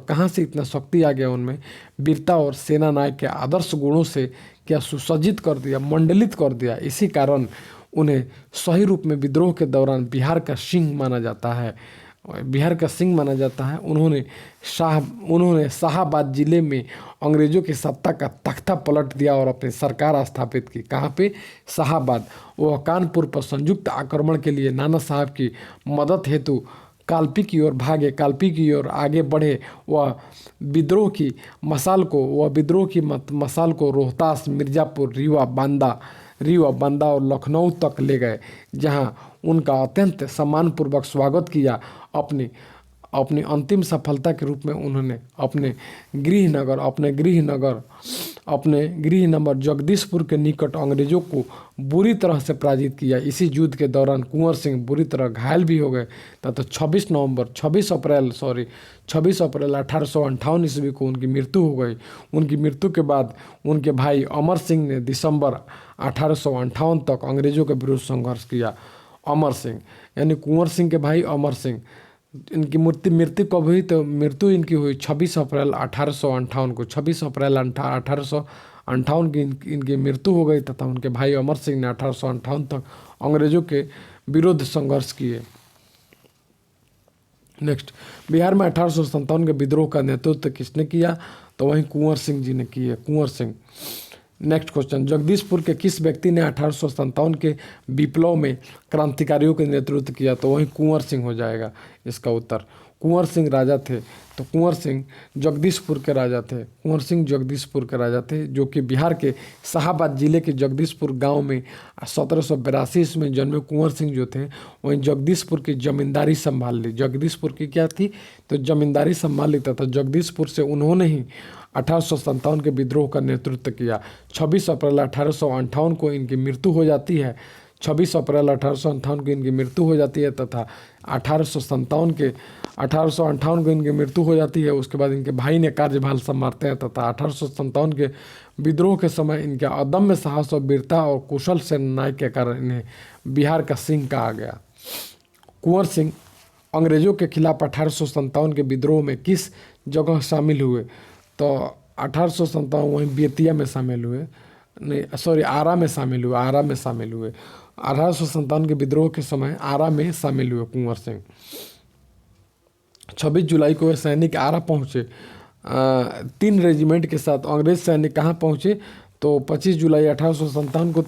कहाँ से इतना शक्ति आ गया उनमें? वीरता और सेना नायक के आदर्श गुणों से क्या सुसज्जित कर दिया, मंडलित कर दिया। इसी कारण उन्हें सही रूप में विद्रोह के दौरान बिहार का सिंह माना जाता है। उन्होंने शाहाबाद जिले में अंग्रेजों की सत्ता का तख्ता पलट दिया और अपनी सरकार स्थापित की। कहाँ पे? शाहाबाद। वह कानपुर पर संयुक्त आक्रमण के लिए नाना साहब की मदद हेतु कालपी की ओर आगे बढ़े। वह विद्रोह की मशाल को रोहतास, मिर्ज़ापुर, रीवा, बांदा और लखनऊ तक ले गए, जहां उनका अत्यंत सम्मानपूर्वक स्वागत किया। अपनी अंतिम सफलता के रूप में उन्होंने अपने गृह नगर जगदीशपुर के निकट अंग्रेजों को बुरी तरह से पराजित किया। इसी युद्ध के दौरान कुंवर सिंह बुरी तरह घायल भी हो गए तथा 26 अप्रैल 1858 ईस्वी को उनकी मृत्यु हो गई। उनकी मृत्यु के बाद उनके भाई अमर सिंह ने दिसंबर 1858 तक अंग्रेजों के विरुद्ध संघर्ष किया। अमर सिंह यानी कुंवर सिंह के भाई अमर सिंह, इनकी मृत्यु कब हुई? तो मृत्यु इनकी हुई 26 अप्रैल 1858 को। 26 अप्रैल 1858 1858 की इनकी मृत्यु हो गई तथा उनके भाई अमर सिंह ने 1858 तक अंग्रेजों के विरुद्ध संघर्ष किए। नेक्स्ट, बिहार में 1857 के विद्रोह का नेतृत्व किसने किया? तो वहीं कुंवर सिंह जी ने किए, कुंवर सिंह। नेक्स्ट क्वेश्चन, जगदीशपुर के किस व्यक्ति ने 1857 के विप्लव में क्रांतिकारियों के नेतृत्व किया? तो वहीं कुंवर सिंह हो जाएगा इसका उत्तर। कुंवर सिंह राजा थे, तो कुंवर सिंह जगदीशपुर के राजा थे, कुंवर सिंह जगदीशपुर के राजा थे, जो कि बिहार के शाहाबाद जिले के जगदीशपुर गांव में 1782 में जन्मे कुंवर सिंह जो थे वहीं जगदीशपुर की जमींदारी संभाल ली। जगदीशपुर की क्या थी? तो जमींदारी संभाल ली तथा जगदीशपुर से उन्होंने ही 1857 के विद्रोह का नेतृत्व किया। 26 अप्रैल 1858 को इनकी मृत्यु हो जाती है। 26 अप्रैल 1858 को इनकी मृत्यु हो जाती है तथा 1858 को इनकी मृत्यु हो जाती है। उसके बाद इनके भाई ने कार्यभार संभालते हैं तथा 1857 के विद्रोह के समय इनके अदम्य साहस और वीरता और कुशल सेनानायक के कारण इन्हें बिहार का सिंह कहा गया। कुंवर सिंह अंग्रेजों के खिलाफ 1857 के विद्रोह में किस जगह शामिल हुए? तो 1857 वहीं बेतिया में शामिल हुए, नहीं सॉरी आरा में शामिल हुए, आरा में शामिल हुए। 1857 के विद्रोह के समय आरा में शामिल हुए कुंवर सिंह। 26 जुलाई को वे सैनिक आरा पहुँचे। 3 रेजिमेंट के साथ अंग्रेज सैनिक कहाँ पहुँचे? तो 25 जुलाई 1857 को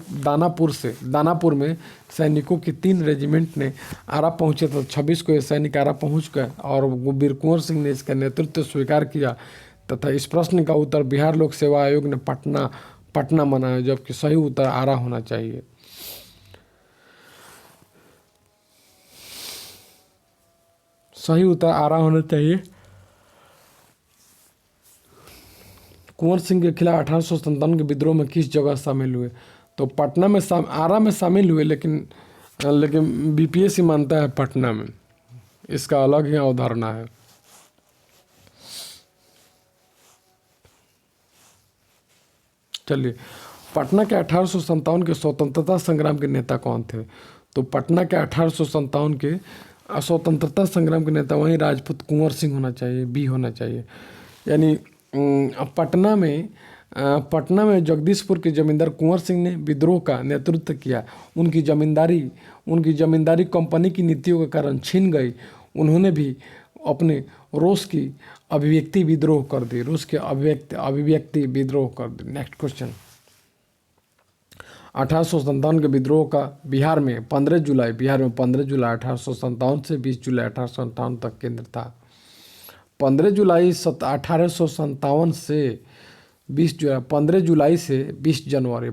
दानापुर में सैनिकों की 3 रेजिमेंट ने आरा पहुँचे। तो 26 को ये सैनिक आरा पहुँच गए और वीर कुंवर सिंह ने इसका नेतृत्व स्वीकार किया तथा इस प्रश्न का उत्तर बिहार लोक सेवा आयोग ने पटना मनाया, जबकि सही उत्तर आरा होना चाहिए। सही उत्तर आरा होना चाहिए। कुंवर सिंह के खिलाफ 1857 के विद्रोह में किस जगह शामिल हुए? तो पटना में आरा में शामिल हुए, लेकिन बीपीएससी मानता है पटना में, इसका अलग ही अवधारणा है। चलिए, पटना के 1857 के स्वतंत्रता संग्राम के नेता कौन थे? तो पटना के 1857 के स्वतंत्रता संग्राम के नेता वहीं राजपूत कुंवर सिंह होना चाहिए, बी होना चाहिए। यानी पटना में जगदीशपुर के जमींदार कुंवर सिंह ने विद्रोह का नेतृत्व किया। उनकी जमींदारी कंपनी की नीतियों के कारण छीन गई। उन्होंने भी अपने रोष की अभिव्यक्ति विद्रोह कर दी, नेक्स्ट क्वेश्चन, 1857 के विद्रोह का बिहार में 15 जुलाई 1857 से 20 जुलाई 1857 तक केंद्र था। 15 जुलाई 1857 से 20 जनवरी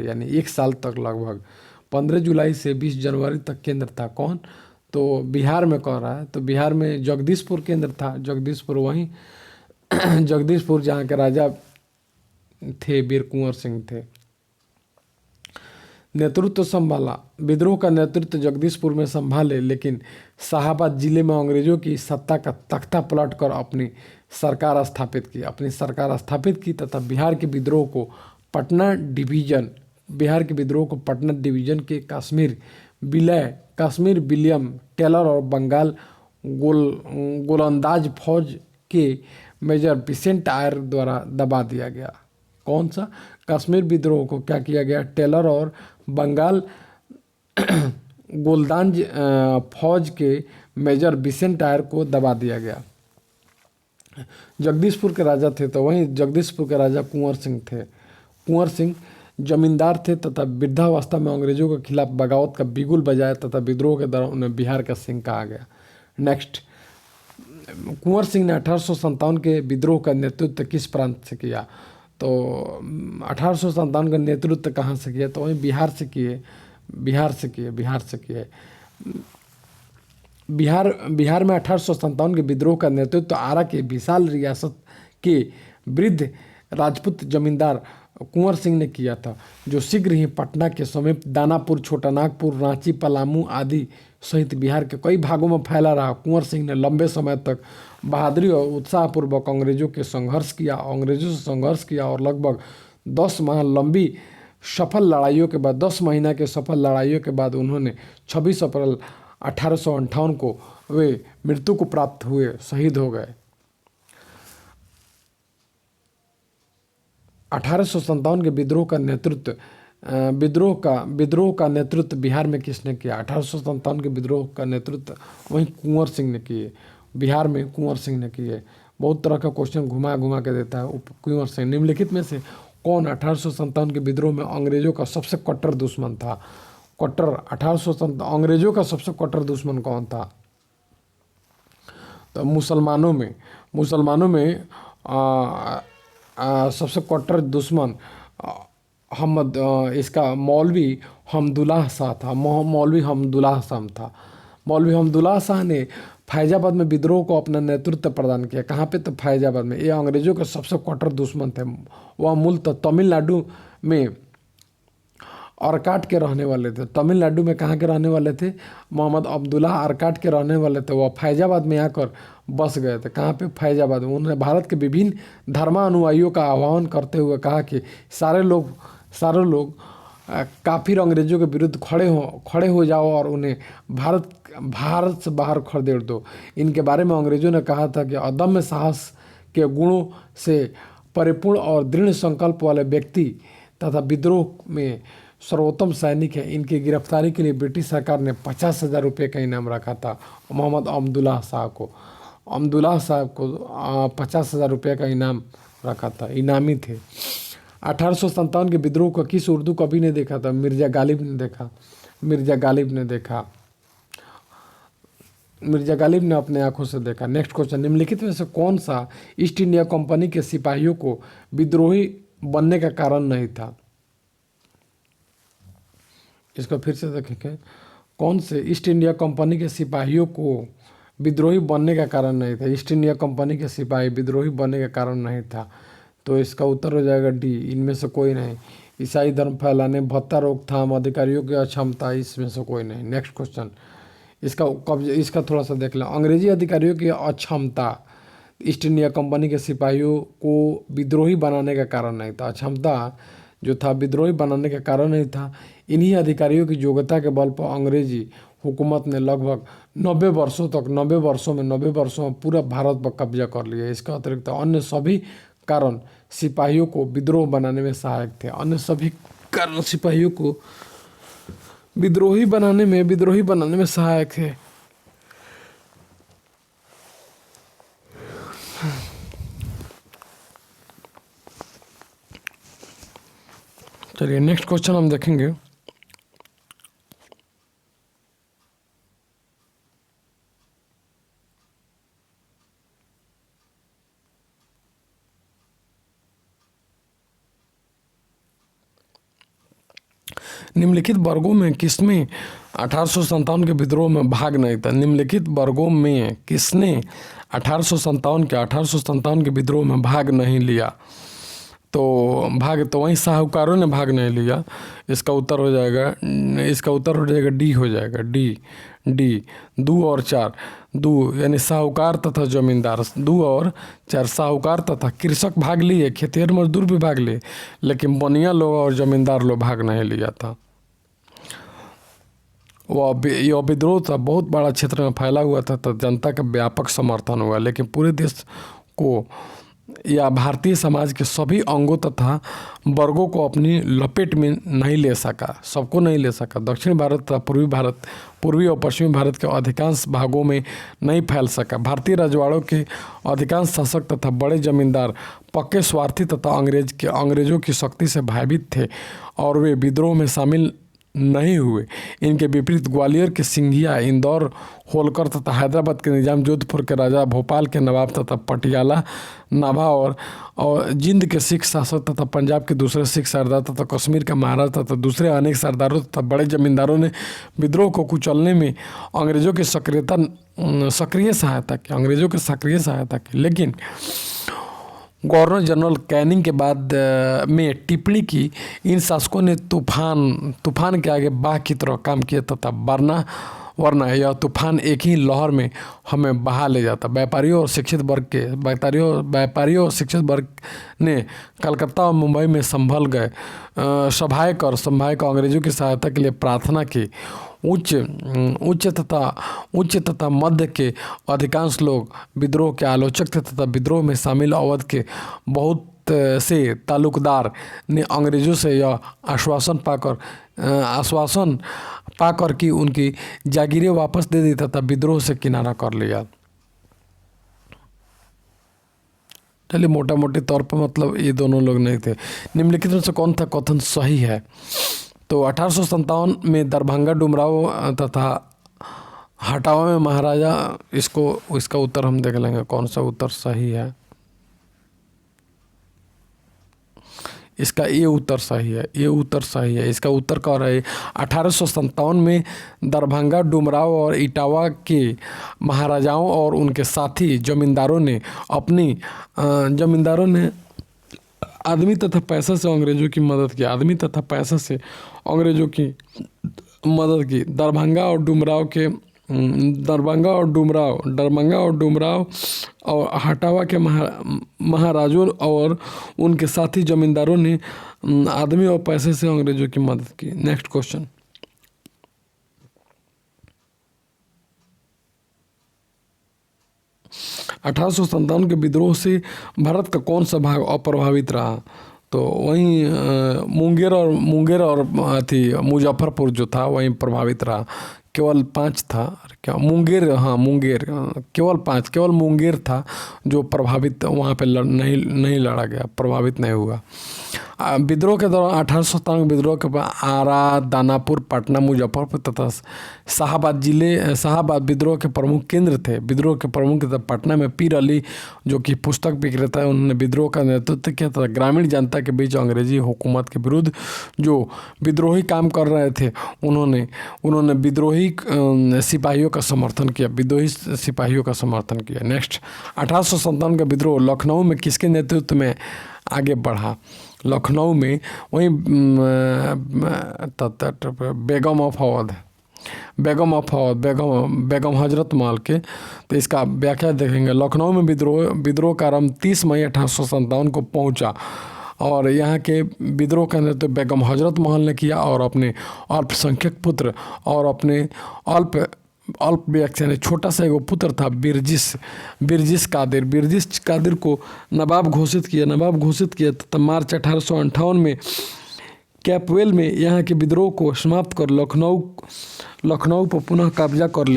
यानी 1 साल तक लगभग 15 जुलाई से 20 जनवरी तक केंद्र था। कौन? तो बिहार में कह रहा है, तो बिहार में जगदीशपुर केंद्र था। जगदीशपुर वहीं जगदीशपुर जहाँ के राजा थे वीर कुंवर सिंह थे। नेतृत्व संभाला, विद्रोह का नेतृत्व जगदीशपुर में संभाले, लेकिन शाहाबाद जिले में अंग्रेजों की सत्ता का तख्ता पलटकर अपनी सरकार स्थापित की तथा बिहार के विद्रोह को पटना डिवीजन के कश्मीर विलियम टेलर और बंगाल गोलंदाज फौज के मेजर बिसेंट आयर द्वारा दबा दिया गया। कौन सा? कश्मीर विद्रोह को क्या किया गया? टेलर और बंगाल गोलंदाज फौज के मेजर बिसेंट आयर को दबा दिया गया। जगदीशपुर के राजा थे, तो वहीं जगदीशपुर के राजा कुंवर सिंह थे। कुंवर सिंह जमींदार थे तथा वृद्धावस्था में अंग्रेजों के खिलाफ बगावत का बिगुल बजाया तथा विद्रोह के दौरान उन्हें बिहार का सिंह कहा गया। नेक्स्ट, कुंवर सिंह ने 1857 के विद्रोह का नेतृत्व किस प्रांत से किया? तो 1857 का नेतृत्व कहाँ से किया? तो वहीं बिहार से किए। बिहार में 1857 के विद्रोह का नेतृत्व आरा के विशाल रियासत के वृद्ध राजपूत जमींदार कुंवर सिंह ने किया था, जो शीघ्र ही पटना के समीप दानापुर, छोटा नागपुर, रांची, पलामू आदि सहित बिहार के कई भागों में फैला रहा। कुंवर सिंह ने लंबे समय तक बहादुरी और उत्साहपूर्वक अंग्रेजों से संघर्ष किया और लगभग 10 माह लंबी सफल लड़ाइयों के बाद 10 महीना के सफल लड़ाइयों के बाद उन्होंने 26 अप्रैल 1858 को वे मृत्यु को प्राप्त हुए, शहीद हो गए। 1857 के विद्रोह का नेतृत्व बिहार में किसने किया? 1857 के विद्रोह का नेतृत्व वहीं कुंवर सिंह ने किए, बिहार में कुंवर सिंह ने किए। बहुत तरह का क्वेश्चन घुमा घुमा के देता है कुंवर सिंह। निम्नलिखित में से कौन 1857 के विद्रोह में अंग्रेजों का सबसे कट्टर दुश्मन था? कट्टर 1857 अंग्रेजों का सबसे कट्टर दुश्मन कौन था? तो मुसलमानों में सबसे कट्टर दुश्मन इसका मौलवी हमदुल्लाह शाह था। मौलवी हमदुल्लाह शाह था। मौलवी हमदुल्लाह शाह ने फैजाबाद में विद्रोह को अपना नेतृत्व प्रदान किया। कहाँ पे? तो फैजाबाद में। ये अंग्रेजों के सबसे कट्टर दुश्मन थे। वह मूलतः तमिलनाडु में आरकाट के रहने वाले थे। तमिलनाडु में कहाँ के रहने वाले थे? मोहम्मद अब्दुल्ला आरकाट के रहने वाले थे। वह फैजाबाद में आकर बस गए थे। कहाँ पे? फैजाबाद में। उन्होंने भारत के विभिन्न धर्मानुयायियों का आह्वान करते हुए कहा कि सारे लोग काफिर अंग्रेजों के विरुद्ध खड़े हो जाओ और उन्हें भारत से बाहर खदेड़ दो। इनके बारे में अंग्रेजों ने कहा था कि अदम्य साहस के गुणों से परिपूर्ण और दृढ़ संकल्प वाले व्यक्ति तथा विद्रोह में सर्वोत्तम सैनिक है। इनकी गिरफ्तारी के लिए ब्रिटिश सरकार ने 50,000 रुपये का इनाम रखा था। मोहम्मद अब्दुल्ला साहब को 50,000 रुपये का इनाम रखा था, इनामी थे। 1857 के विद्रोह को किस उर्दू कवि ने देखा था? मिर्जा गालिब ने अपने आंखों से देखा। नेक्स्ट क्वेश्चन, निम्नलिखित में से कौन सा ईस्ट इंडिया कंपनी के सिपाहियों को विद्रोही बनने का कारण नहीं था? इसको फिर से देखेंगे। कौन से ईस्ट इंडिया कंपनी के सिपाहियों को विद्रोही बनने का कारण नहीं था? ईस्ट इंडिया कंपनी के सिपाही विद्रोही बनने का कारण नहीं था। तो इसका उत्तर हो जाएगा डी, इनमें से कोई नहीं। ईसाई धर्म फैलाने, भत्ता रोकथाम, अधिकारियों की अक्षमता, इसमें से कोई नहीं। नेक्स्ट क्वेश्चन, इसका थोड़ा सा देख लें। अंग्रेजी अधिकारियों की अक्षमता ईस्ट इंडिया कंपनी के सिपाहियों को विद्रोही बनाने का कारण नहीं था। अक्षमता जो था विद्रोही बनाने का कारण नहीं था। इन्हीं अधिकारियों की योग्यता के बल पर अंग्रेजी हुकूमत ने लगभग 90 वर्षों में पूरा भारत पर कब्जा कर लिया। इसका अतिरिक्त अन्य सभी कारण सिपाहियों को विद्रोह बनाने में सहायक थे। अन्य सभी कारण सिपाहियों को विद्रोही बनाने में सहायक है। चलिए नेक्स्ट क्वेश्चन हम देखेंगे। निम्नलिखित वर्गों में किसने 1857 के विद्रोह में भाग नहीं था? निम्नलिखित वर्गों में किसने 1857 के विद्रोह में भाग नहीं लिया? तो वहीं साहूकारों ने भाग नहीं लिया। इसका उत्तर हो जाएगा डी, हो जाएगा डी 2 और 4, यानी साहूकार तथा जमींदार। 2 और 4 साहूकार तथा कृषक भाग लिए, खेतिहर मजदूर भी भाग लिए, लेकिन बनिया लोग और जमींदार लोग भाग नहीं लिया था। यह विद्रोह था बहुत बड़ा क्षेत्र में फैला हुआ था, तो जनता का व्यापक समर्थन हुआ, लेकिन पूरे देश को या भारतीय समाज के सभी अंगों तथा वर्गों को अपनी लपेट में नहीं ले सका, सबको नहीं ले सका। दक्षिण भारत तथा पूर्वी और पश्चिमी भारत के अधिकांश भागों में नहीं फैल सका। भारतीय राजवाड़ों के अधिकांश शासक तथा बड़े जमींदार पक्के स्वार्थी तथा अंग्रेजों की शक्ति से भयभीत थे और वे विद्रोह में शामिल नहीं हुए। इनके विपरीत ग्वालियर के सिंधिया, इंदौर होलकर तथा हैदराबाद के निजाम, जोधपुर के राजा, भोपाल के नवाब तथा पटियाला नाभा और जिंद के सिख शासक तथा पंजाब के दूसरे सिख सरदार तथा कश्मीर का महाराजा तथा दूसरे अनेक सरदारों तथा बड़े जमींदारों ने विद्रोह को कुचलने में अंग्रेजों की सक्रिय सहायता की। लेकिन गवर्नर जनरल कैनिंग के बाद में टिप्पणी की, इन शासकों ने तूफान के आगे बाघ की तरह काम किया तथा वरना यह तूफान एक ही लहर में हमें बहा ले जाता। व्यापारियों और शिक्षित वर्ग ने कलकत्ता और मुंबई में सभाएं कर अंग्रेजों की सहायता के लिए प्रार्थना की। उच्च तथा मध्य के अधिकांश लोग विद्रोह के आलोचक थे तथा विद्रोह में शामिल अवध के बहुत से ताल्लुकदार ने अंग्रेज़ों से यह आश्वासन पाकर कि उनकी जागीरें वापस दे दी तथा विद्रोह से किनारा कर लिया। चलिए मोटा मोटी तौर पर मतलब ये दोनों लोग नहीं थे। निम्नलिखित में से कौन था कथन सही है? तो 1857 में दरभंगा डुमराव तथा हटावा में महाराजा, इसका उत्तर हम देख लेंगे कौन सा उत्तर सही है। इसका ये उत्तर सही है, ये उत्तर सही है। इसका उत्तर क्या है? 1857 में दरभंगा डुमराव और इटावा के महाराजाओं और उनके साथी जमींदारों ने आदमी तथा पैसा से अंग्रेजों की मदद की। आदमी तथा पैसा से अंग्रेजों की मदद की। दरभंगा और डुमराव और हटावा के महाराजों और उनके साथी जमींदारों ने आदमी और पैसे से अंग्रेजों की मदद की। Next question. अठारह के विद्रोह से भारत का कौन सा भाग अप्रभावित रहा? तो वहीं मुंगेर और मुजफ्फरपुर जो था वहीं प्रभावित रहा। केवल 5 था क्या? मुंगेर केवल मुंगेर था जो प्रभावित, वहाँ पे नहीं लड़ा गया, प्रभावित नहीं हुआ। विद्रोह के दौरान 1857 विद्रोह के बाद आरा, दानापुर, पटना, मुजफ्फरपुर तथा शाहाबाद विद्रोह के प्रमुख केंद्र थे। विद्रोह के प्रमुख तथा पटना में पीर अली जो कि पुस्तक विक्रेता है, उन्होंने विद्रोह का नेतृत्व किया तथा ग्रामीण जनता के बीच अंग्रेजी हुकूमत के विरुद्ध जो विद्रोही काम कर रहे थे उन्होंने विद्रोही सिपाहियों का समर्थन किया। नेक्स्ट, 1857 का विद्रोह लखनऊ में किसके नेतृत्व में आगे बढ़ा? लखनऊ में वहीं बेगम हजरत महल के। तो इसका व्याख्या देखेंगे। लखनऊ में विद्रोह का आरंभ 30 मई 1857 को पहुंचा और यहाँ के विद्रोह का नेतृत्व बेगम हजरत महल ने किया और अपने अल्पसंख्यक पुत्र और अपने अल्प यानी छोटा सा एगो पुत्र था बिरजिस कादिर को नवाब घोषित किया तथा मार्च 1858 में कैपवेल में यहाँ के विद्रोह को समाप्त कर लखनऊ पर पुनः कब्जा कर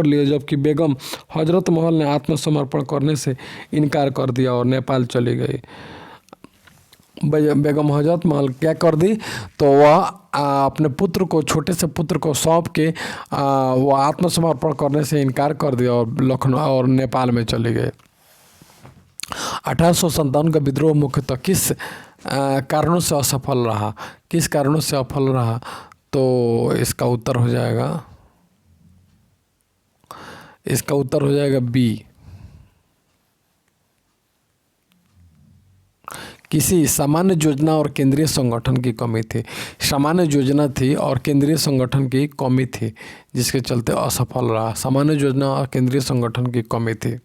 लिया जबकि बेगम हजरत महल ने आत्मसमर्पण करने से इनकार कर दिया और नेपाल चली गई। बेगम हजरत महल क्या कर दी? तो वह अपने छोटे से पुत्र को सौंप के वो आत्मसमर्पण करने से इनकार कर दिया और लखनऊ और नेपाल में चले गए। 1857 का विद्रोह मुख्यतः किस कारणों से असफल रहा? तो इसका उत्तर हो जाएगा बी। किसी सामान्य योजना और केंद्रीय संगठन की कमी थी। सामान्य योजना थी और केंद्रीय संगठन की कमी थी जिसके चलते असफल रहा। सामान्य योजना और केंद्रीय संगठन की कमी थी।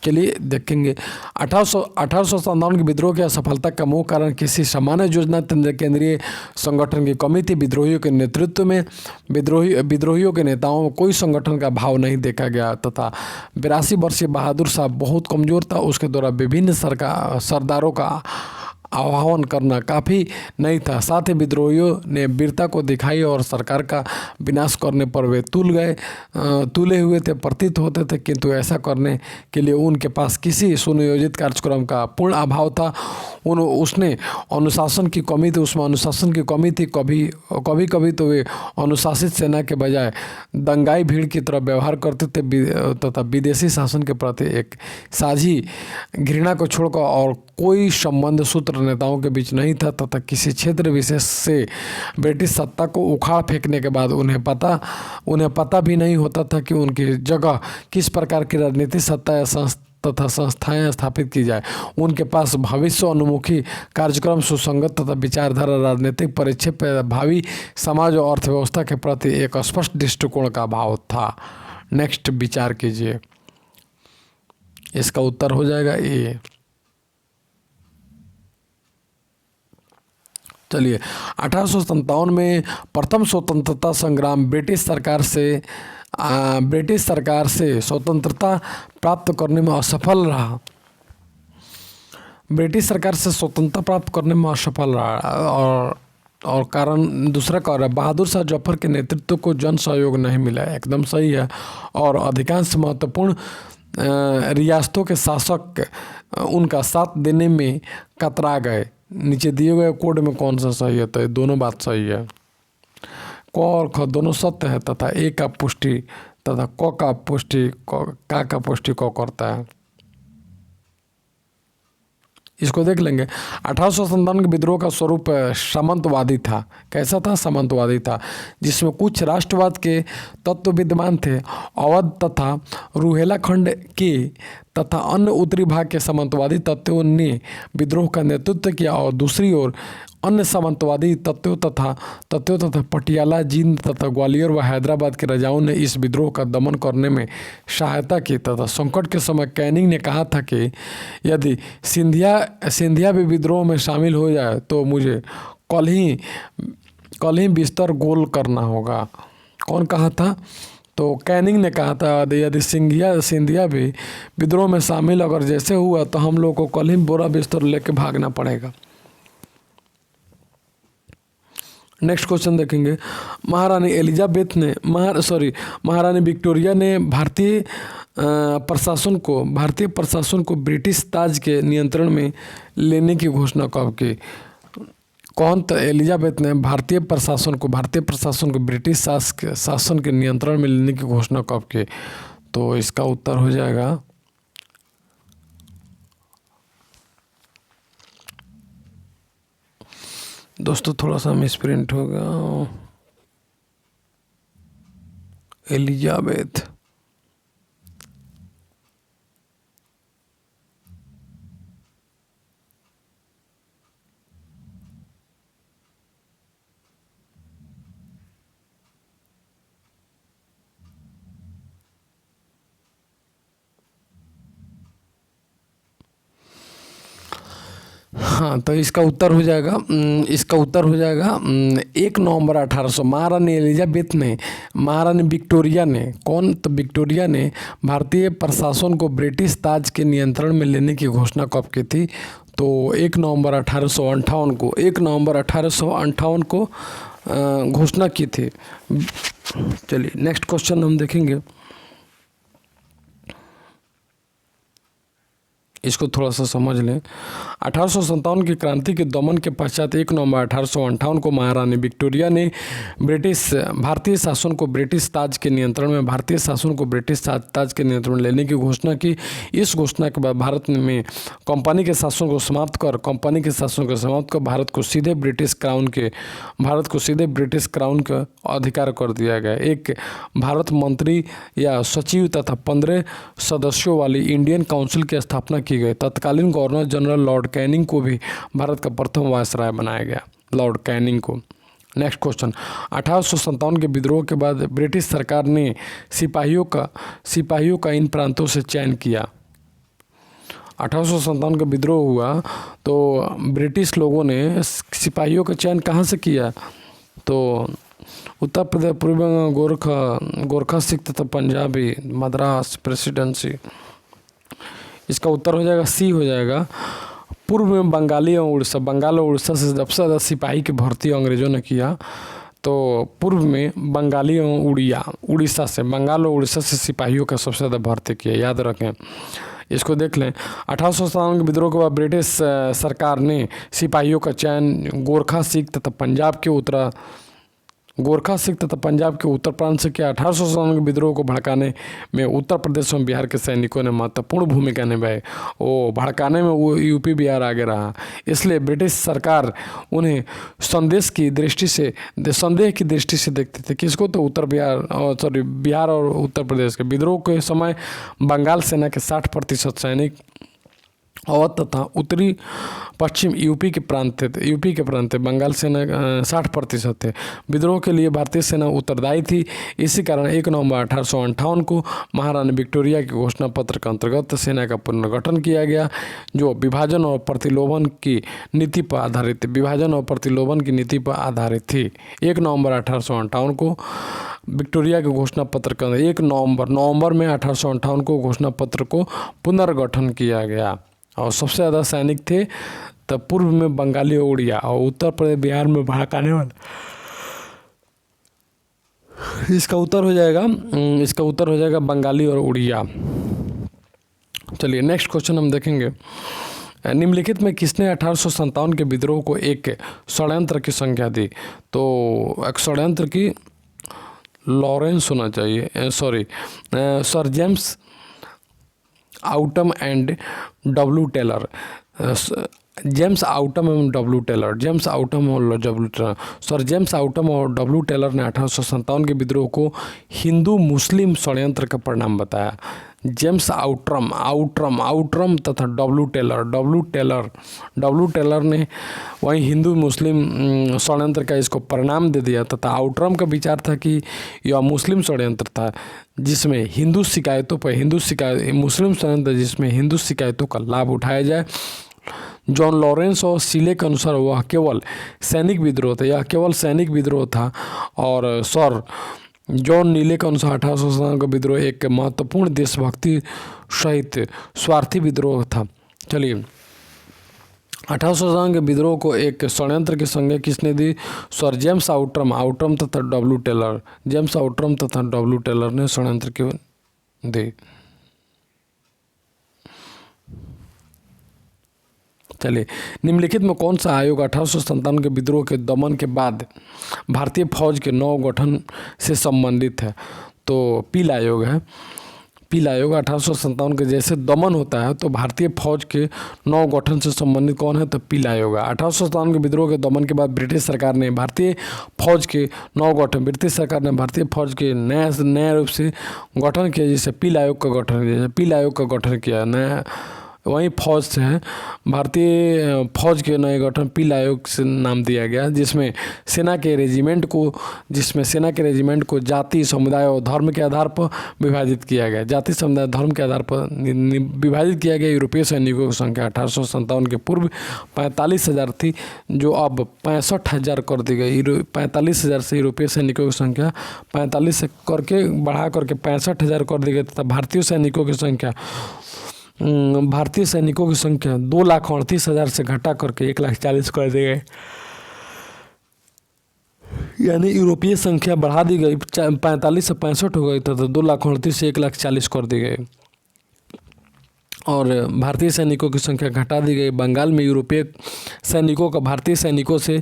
चलिए देखेंगे 1857 के विद्रोह की असफलता का मुख्य कारण किसी सामान्य योजना केंद्रीय संगठन की कमी थी। विद्रोहियों के नेतृत्व में विद्रोहियों के नेताओं में कोई संगठन का भाव नहीं देखा गया तथा 82 वर्षीय बहादुर साहब बहुत कमज़ोर था। उसके द्वारा विभिन्न सरदारों का आह्वान करना काफ़ी नहीं था। साथ ही विद्रोहियों ने वीरता को दिखाई और सरकार का विनाश करने पर वे तुले हुए थे, प्रतीत होते थे, किंतु ऐसा करने के लिए उनके पास किसी सुनियोजित कार्यक्रम का पूर्ण अभाव था। उसमें अनुशासन की कमी थी। कभी तो वे अनुशासित सेना के बजाय दंगाई भीड़ की तरह व्यवहार करते थे तथा विदेशी शासन के प्रति एक साझी घृणा को छोड़कर और कोई संबंध सूत्र नेताओं के बीच नहीं था तथा किसी क्षेत्र विशेष से ब्रिटिश सत्ता को उखाड़ फेंकने के बाद उन्हें पता भी नहीं होता था कि उनकी जगह किस प्रकार की राजनीतिक सत्ता या तथा संस्थाएं स्थापित की जाए। उनके पास भविष्य उन्मुखी कार्यक्रम, सुसंगत तथा विचारधारा, राजनीतिक परिप्रेक्ष्य, भावी समाज और अर्थव्यवस्था के प्रति एक स्पष्ट दृष्टिकोण का अभाव था। नेक्स्ट विचार कीजिए। इसका उत्तर हो जाएगा ए। चलिए 1857 में प्रथम स्वतंत्रता संग्राम ब्रिटिश सरकार से स्वतंत्रता प्राप्त करने में असफल रहा। ब्रिटिश सरकार से स्वतंत्रता प्राप्त करने में असफल रहा। और कारण दूसरा कारण है बहादुर शाह जफर के नेतृत्व को जन सहयोग नहीं मिला। एकदम सही है। और अधिकांश महत्वपूर्ण रियासतों के शासक उनका साथ देने में कतरा गए। नीचे दिए गए कोड में कौन सा सही है? तो ये दोनों बात सही है। क और ख दोनों सत्य है तथा ए का पुष्टि तथा क का पुष्टि का पुष्टि क करता है। इसको देख लेंगे। 1857 के विद्रोह का स्वरूप सामंतवादी था। कैसा था? सामंतवादी था, जिसमें कुछ राष्ट्रवाद के तत्व विद्यमान थे। अवध तथा रुहेलाखंड के तथा अन्य उत्तरी भाग के सामंतवादी तत्वों ने विद्रोह का नेतृत्व किया और दूसरी ओर अन्य सामंतवादी तत्वों तथा पटियाला, जींद तथा ग्वालियर व हैदराबाद के राजाओं ने इस विद्रोह का दमन करने में सहायता की तथा संकट के समय कैनिंग ने कहा था कि यदि सिंधिया भी विद्रोह में शामिल हो जाए तो मुझे कल ही बिस्तर गोल करना होगा। कौन कहा था? तो कैनिंग ने कहा था यदि सिंधिया भी विद्रोह में शामिल अगर जैसे हुआ तो हम लोग को कल ही बोरा बिस्तर लेके भागना पड़ेगा। नेक्स्ट क्वेश्चन देखेंगे। महारानी विक्टोरिया ने भारतीय प्रशासन को ब्रिटिश ताज के नियंत्रण में लेने की घोषणा कब की? कौन? तो एलिजाबेथ ने भारतीय प्रशासन को ब्रिटिश शासन के नियंत्रण में लेने की घोषणा कब की? तो इसका उत्तर हो जाएगा दोस्तों, थोड़ा सा मिसप्रिंट हो गया। एलिजाबेथ हाँ, तो इसका उत्तर हो जाएगा 1 नवंबर 1800। महारानी विक्टोरिया ने विक्टोरिया ने भारतीय प्रशासन को ब्रिटिश ताज के नियंत्रण में लेने की घोषणा कब की थी? तो 1 नवंबर 1858 को घोषणा की थी। चलिए नेक्स्ट क्वेश्चन हम देखेंगे। इसको थोड़ा सा समझ लें। 1857 की क्रांति के दमन के पश्चात 1 नवंबर 1858 को महारानी विक्टोरिया ने भारतीय शासन को ब्रिटिश ताज के नियंत्रण में लेने की घोषणा की। इस घोषणा के बाद भारत में कंपनी के शासन को समाप्त कर भारत को सीधे ब्रिटिश क्राउन का अधिकार कर दिया गया। एक भारत मंत्री या सचिव तथा 15 सदस्यों वाली इंडियन काउंसिल की स्थापना की गई। तत्कालीन गवर्नर जनरल लॉर्ड कैनिंग को भी भारत का प्रथम वायसराय बनाया गया, लॉर्ड कैनिंग को। Next question. 1857 के विद्रोह के बाद ब्रिटिश सरकार ने सिपाहियों का इन प्रांतों से चयन किया। 1857 का विद्रोह हुआ तो ब्रिटिश लोगों ने सिपाहियों का चयन कहाँ से किया? तो उत्तर प्रदेश, पूर्वी बंगाल, गोरखा सिख तथा पंजाबी, मद्रास प्रेसिडेंसी। इसका उत्तर हो जाएगा सी हो जाएगा। पूर्व में बंगाल और उड़ीसा से सबसे ज़्यादा सिपाही की भर्ती अंग्रेज़ों ने किया। तो पूर्व में बंगाल और उड़ीसा से सिपाहियों का सबसे ज़्यादा भर्ती किया, याद रखें। इसको देख लें। 1857 के विद्रोह के बाद ब्रिटिश सरकार ने सिपाहियों का चयन गोरखा सिख तथा पंजाब के उत्तर प्रांत से किया। 1857 के विद्रोह को भड़काने में उत्तर प्रदेश और बिहार के सैनिकों ने महत्वपूर्ण भूमिका निभाई। भड़काने में वो यूपी बिहार आगे रहा, इसलिए ब्रिटिश सरकार उन्हें संदेह की दृष्टि से देखती थी। किसको? तो बिहार और उत्तर प्रदेश के। विद्रोह के समय बंगाल सेना के 60% सैनिक अवध तथा उत्तरी पश्चिम यूपी के प्रांत थे। बंगाल सेना 60% थे। विद्रोह के लिए भारतीय सेना उत्तरदायी थी। इसी कारण 1 नवंबर 1858 को महारानी विक्टोरिया के घोषणा पत्र के अंतर्गत सेना का पुनर्गठन किया गया, जो विभाजन और प्रतिलोभन की नीति पर आधारित थी। 1 नवंबर 1858 को विक्टोरिया के घोषणा पत्र के अंदर 1 नवंबर में 1858 को घोषणा पत्र को पुनर्गठन किया गया। और सबसे ज़्यादा सैनिक थे तब पूर्व में बंगाली और उड़िया, और उत्तर प्रदेश बिहार में भाग आने वाला। इसका उत्तर हो जाएगा बंगाली और उड़िया। चलिए नेक्स्ट क्वेश्चन हम देखेंगे। निम्नलिखित में किसने 1857 के विद्रोह को एक षड्यंत्र की संज्ञा दी? तो एक षड्यंत्र की लॉरेंस होना चाहिए, sir James Outram and W Taylor, James Outram और W Taylor, sir James Outram और डब्ल्यू टेलर ने 1857 के विद्रोह को हिंदू मुस्लिम षड्यंत्र का परिणाम बताया। जेम्स आउटरम तथा डब्ल्यू टेलर ने वहीं हिंदू मुस्लिम षड्यंत्र का इसको परिणाम दे दिया, तथा आउटरम का विचार था कि यह मुस्लिम षड्यंत्र था जिसमें मुस्लिम षड्यंत्र जिसमें हिंदू शिकायतों का लाभ उठाया जाए। जॉन लॉरेंस और सीले के अनुसार वह केवल सैनिक विद्रोह था, और सर जॉन नीले के अनुसार 1857 का विद्रोह एक महत्वपूर्ण देशभक्ति सहित स्वार्थी विद्रोह था। चलिए 1857 के विद्रोह को एक षड्यंत्र की संज्ञा किसने दी? सर जेम्स आउटरम तथा डब्ल्यू टेलर ने षड्यंत्र की दी। चलिए निम्नलिखित में कौन सा आयोग 1857 के विद्रोह के दमन के बाद भारतीय फौज के नव गठन से संबंधित है? तो पील आयोग है। पील आयोग 1857 के जैसे दमन होता है तो भारतीय फौज के नव गठन से संबंधित कौन है? तो पील आयोग है। 1857 के विद्रोह के दमन के बाद ब्रिटिश सरकार ने भारतीय फौज के नए रूप से गठन किया, जिसे पील आयोग का गठन किया। नया वहीं फौज से है, भारतीय फौज के नए गठन पील आयोग से नाम दिया गया, जिसमें सेना के रेजिमेंट को जाति, समुदाय और धर्म के आधार पर विभाजित किया गया। यूरोपीय सैनिकों की संख्या 1857 के पूर्व 45,000 थी, जो अब 65,000 कर दी गई। 45,000 से यूरोपीय सैनिकों की संख्या 45 से करके बढ़ा करके 65,000 कर दी गई, तथा भारतीय सैनिकों की संख्या 2,38,000 से घटा करके 1,40,000 कर दी गई। यानी यूरोपीय संख्या बढ़ा दी गई, 45 से 65 हो गई तथा 2,38,000 से 1,40,000 कर दी गई, और भारतीय सैनिकों की संख्या घटा दी गई। बंगाल में यूरोपीय सैनिकों का भारतीय सैनिकों से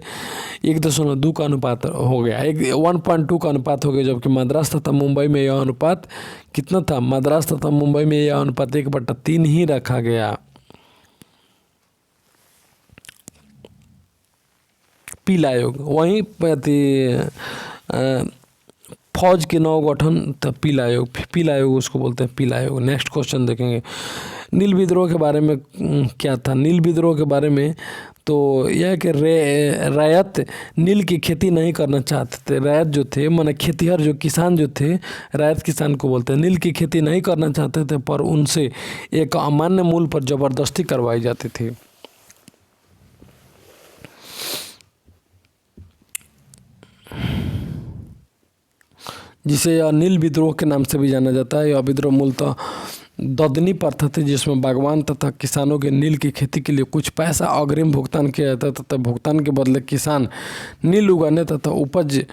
1.2 का अनुपात हो गया, 1.2 का अनुपात हो गया, जबकि मद्रास तथा मुंबई में यह अनुपात कितना था? 1/3 ही रखा गया। पील आयोग वहीं फौज के नव गठन पील आयोग उसको बोलते हैं, पील आयोग। नेक्स्ट क्वेश्चन देखेंगे। नील विद्रोह के बारे में क्या था? नील विद्रोह के बारे में तो यह कि रैयत नील की खेती नहीं करना चाहते थे। रैयत जो थे माने खेतीहर जो किसान जो थे, रैयत किसान को बोलते हैं, नील की खेती नहीं करना चाहते थे, पर उनसे एक अमान्य मूल्य पर ज़बरदस्ती करवाई जाती थी। जिसे यह नील विद्रोह के नाम से भी जाना जाता है। यह विद्रोह मूलतः ददनी प्रथा थी, जिसमें बागवान तथा किसानों के नील की खेती के लिए कुछ पैसा अग्रिम भुगतान किया जाता तथा भुगतान के बदले किसान नील उगाने तथा उपज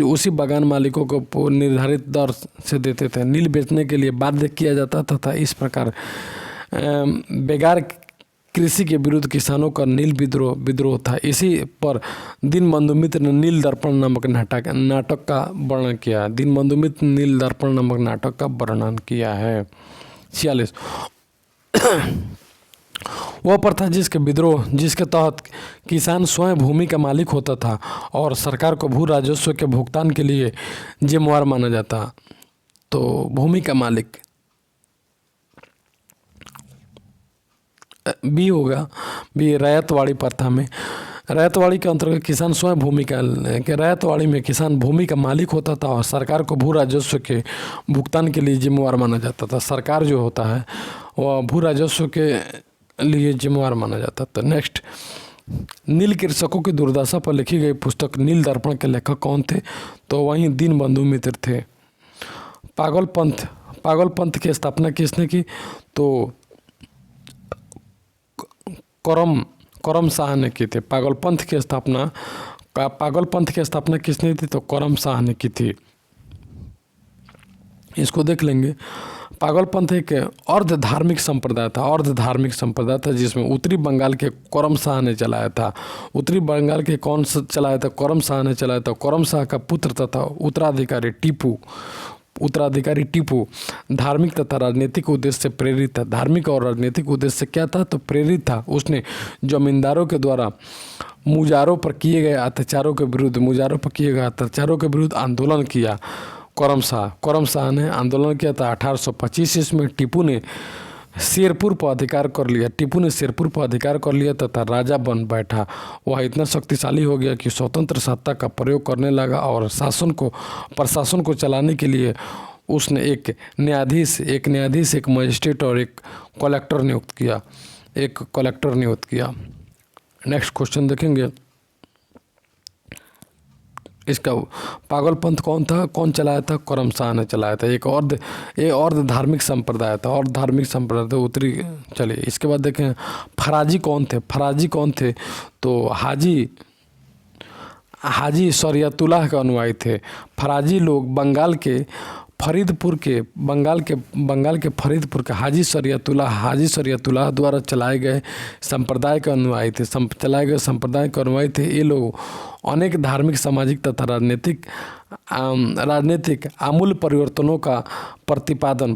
उसी बागान मालिकों को निर्धारित दर से देते थे। नील बेचने के लिए बाध्य किया जाता तथा इस प्रकार बेगार कृषि के विरुद्ध किसानों का नील विद्रोह था। इसी पर दीनबंधु मित्र ने नील दर्पण नामक नाटक का वर्णन किया। दीनबंधु मित्र नील दर्पण नामक नाटक का वर्णन किया है। 46 वह प्रथा जिसके तहत किसान स्वयं भूमि का मालिक होता था और सरकार को भू राजस्व के भुगतान के लिए जिम्मेवार माना जाता। तो भूमि का मालिक बी होगा, बी रैयतवाड़ी प्रथा में। रैयतवाड़ी के अंतर्गत किसान स्वयं रैयतवाड़ी में किसान भूमि का मालिक होता था और सरकार को भू राजस्व के भुगतान के लिए जिम्मेवार माना जाता था। सरकार जो होता है वह भू राजस्व के लिए जिम्मेवार माना जाता था। नेक्स्ट नील कृषकों की दुर्दशा पर लिखी गई पुस्तक नील दर्पण के लेखक कौन थे? तो वहीं दीनबंधु मित्र थे। पागलपंथ की स्थापना किसने की? तो करम शाह ने की थी। पागलपंथ की स्थापना किसने थी? तो करम शाह ने की थी। इसको देख लेंगे। पागलपंथ एक अर्ध धार्मिक संप्रदाय था जिसमें उत्तरी बंगाल के करम शाह ने चलाया था। उत्तरी बंगाल के कौन सा चलाया था? करम शाह ने चलाया था। करम शाह का पुत्र तथा उत्तराधिकारी टीपू धार्मिक तथा राजनीतिक उद्देश्य से प्रेरित था। धार्मिक और राजनीतिक उद्देश्य से क्या था? तो प्रेरित था। उसने जमींदारों के द्वारा मुजारों पर किए गए अत्याचारों के विरुद्ध आंदोलन किया। करम शाह ने आंदोलन किया था। 1825 ईस्वी में टीपू ने शेरपुर पर अधिकार कर लिया तथा राजा बन बैठा। वह इतना शक्तिशाली हो गया कि स्वतंत्र सत्ता का प्रयोग करने लगा और प्रशासन को चलाने के लिए उसने एक न्यायाधीश, एक मजिस्ट्रेट और एक कलेक्टर नियुक्त किया। नेक्स्ट क्वेश्चन देखेंगे। इसका पागलपंथ कौन चलाया था? करम शाह ने चलाया था। एक और धार्मिक संप्रदाय था उत्तरी। चलिए इसके बाद देखें फराजी कौन थे? तो हाजी शरियतुल्लाह के अनुयायी थे। फराजी लोग बंगाल के फरीदपुर के हाजी शरियतुल्लाह द्वारा चलाए गए संप्रदाय के अनुयायी थे। ये लोग अनेक धार्मिक, सामाजिक तथा राजनीतिक आमूल परिवर्तनों का प्रतिपादन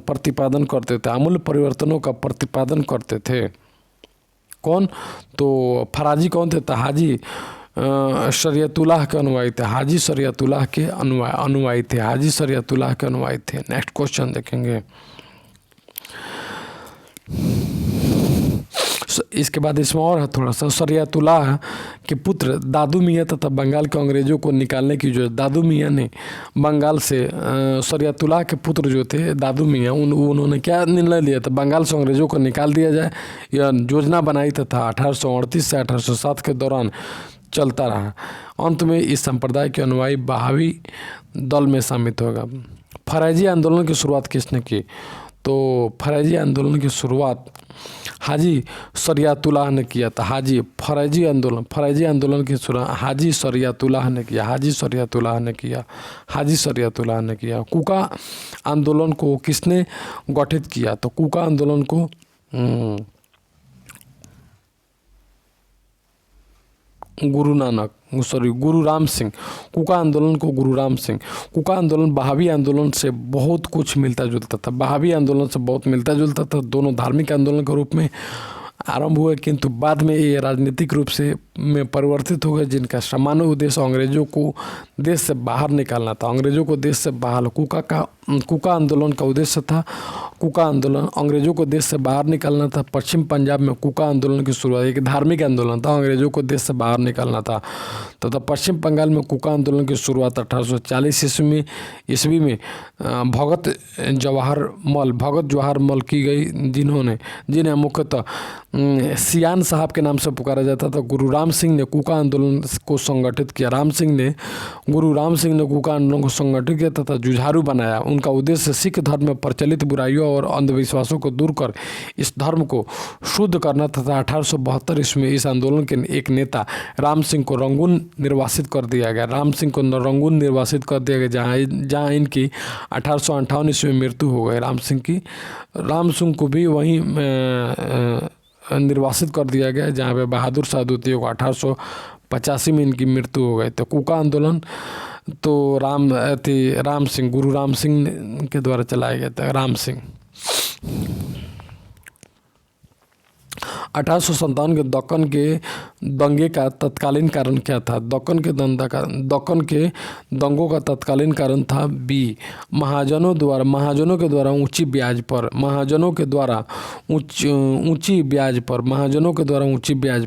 करते थे। कौन? तो फराजी कौन थे? तो हाजी शरियतुल्लाह के अनुयायी थे। नेक्स्ट क्वेश्चन देखेंगे। इसके बाद इसमें और है थोड़ा सा। शरियतुल्लाह के पुत्र दादू मियाँ तथा बंगाल के अंग्रेजों को निकालने की जो दादू मियाँ ने बंगाल से शरियतुल्लाह के पुत्र जो थे दादू मियाँ उन्होंने क्या निर्णय लिया था? बंगाल से अंग्रेजों को निकाल दिया जाए। यह योजना बनाई तथा 1838 से 1807 के दौरान चलता रहा। अंत में इस संप्रदाय के अनुयायी बहावी दल में शामिल होगा। फरैजी आंदोलन की शुरुआत किसने की? तो फरैजी आंदोलन की शुरुआत हाजी शरियतुल्लाह ने किया था। फरैजी आंदोलन की शुरुआत हाजी शरियतुल्लाह ने किया। कुका आंदोलन को किसने गठित किया? तो कुका आंदोलन को गुरु राम सिंह। कुका आंदोलन बहावी आंदोलन से बहुत कुछ मिलता जुलता था। दोनों धार्मिक आंदोलन के रूप में आरंभ हुए, किंतु बाद में ये राजनीतिक रूप से में परिवर्तित हो गए, जिनका सामान्य उद्देश्य अंग्रेजों को देश से बाहर निकालना था। कुका आंदोलन का उद्देश्य था अंग्रेजों को देश से बाहर निकालना था। पश्चिम पंजाब में कुका आंदोलन की शुरुआत एक धार्मिक आंदोलन था, अंग्रेजों को देश से बाहर निकालना था। तथा पश्चिम बंगाल में कुका आंदोलन की शुरुआत 1840 ईस्वी में भगत जवाहर मल की गई, जिन्हें मुख्यतः सियान साहब के नाम से पुकारा जाता था। गुरु राम सिंह ने कुका आंदोलन को संगठित किया। गुरु राम सिंह ने कुका आंदोलन को संगठित किया तथा जुझारू बनाया। उनका उद्देश्य सिख धर्म में प्रचलित बुराइयों और अंधविश्वासों को दूर कर इस धर्म को शुद्ध करना तथा 1872 ईस्वी में इस आंदोलन के एक नेता राम सिंह को रंगून निर्वासित कर दिया गया। जहाँ इनकी 1858 ईस्वी में मृत्यु हो गई। राम सिंह को भी वहीं निर्वासित कर दिया गया, जहाँ पे बहादुर शाह द्वितीय को 1885 में इनकी मृत्यु हो गई। तो कुका आंदोलन तो गुरु राम सिंह के द्वारा चलाया गया था। 1857 के दक्कन के दंगे का तत्कालीन कारण क्या था? दक्कन के दंगों का तत्कालीन कारण था बी, महाजनों के द्वारा ऊंची ब्याज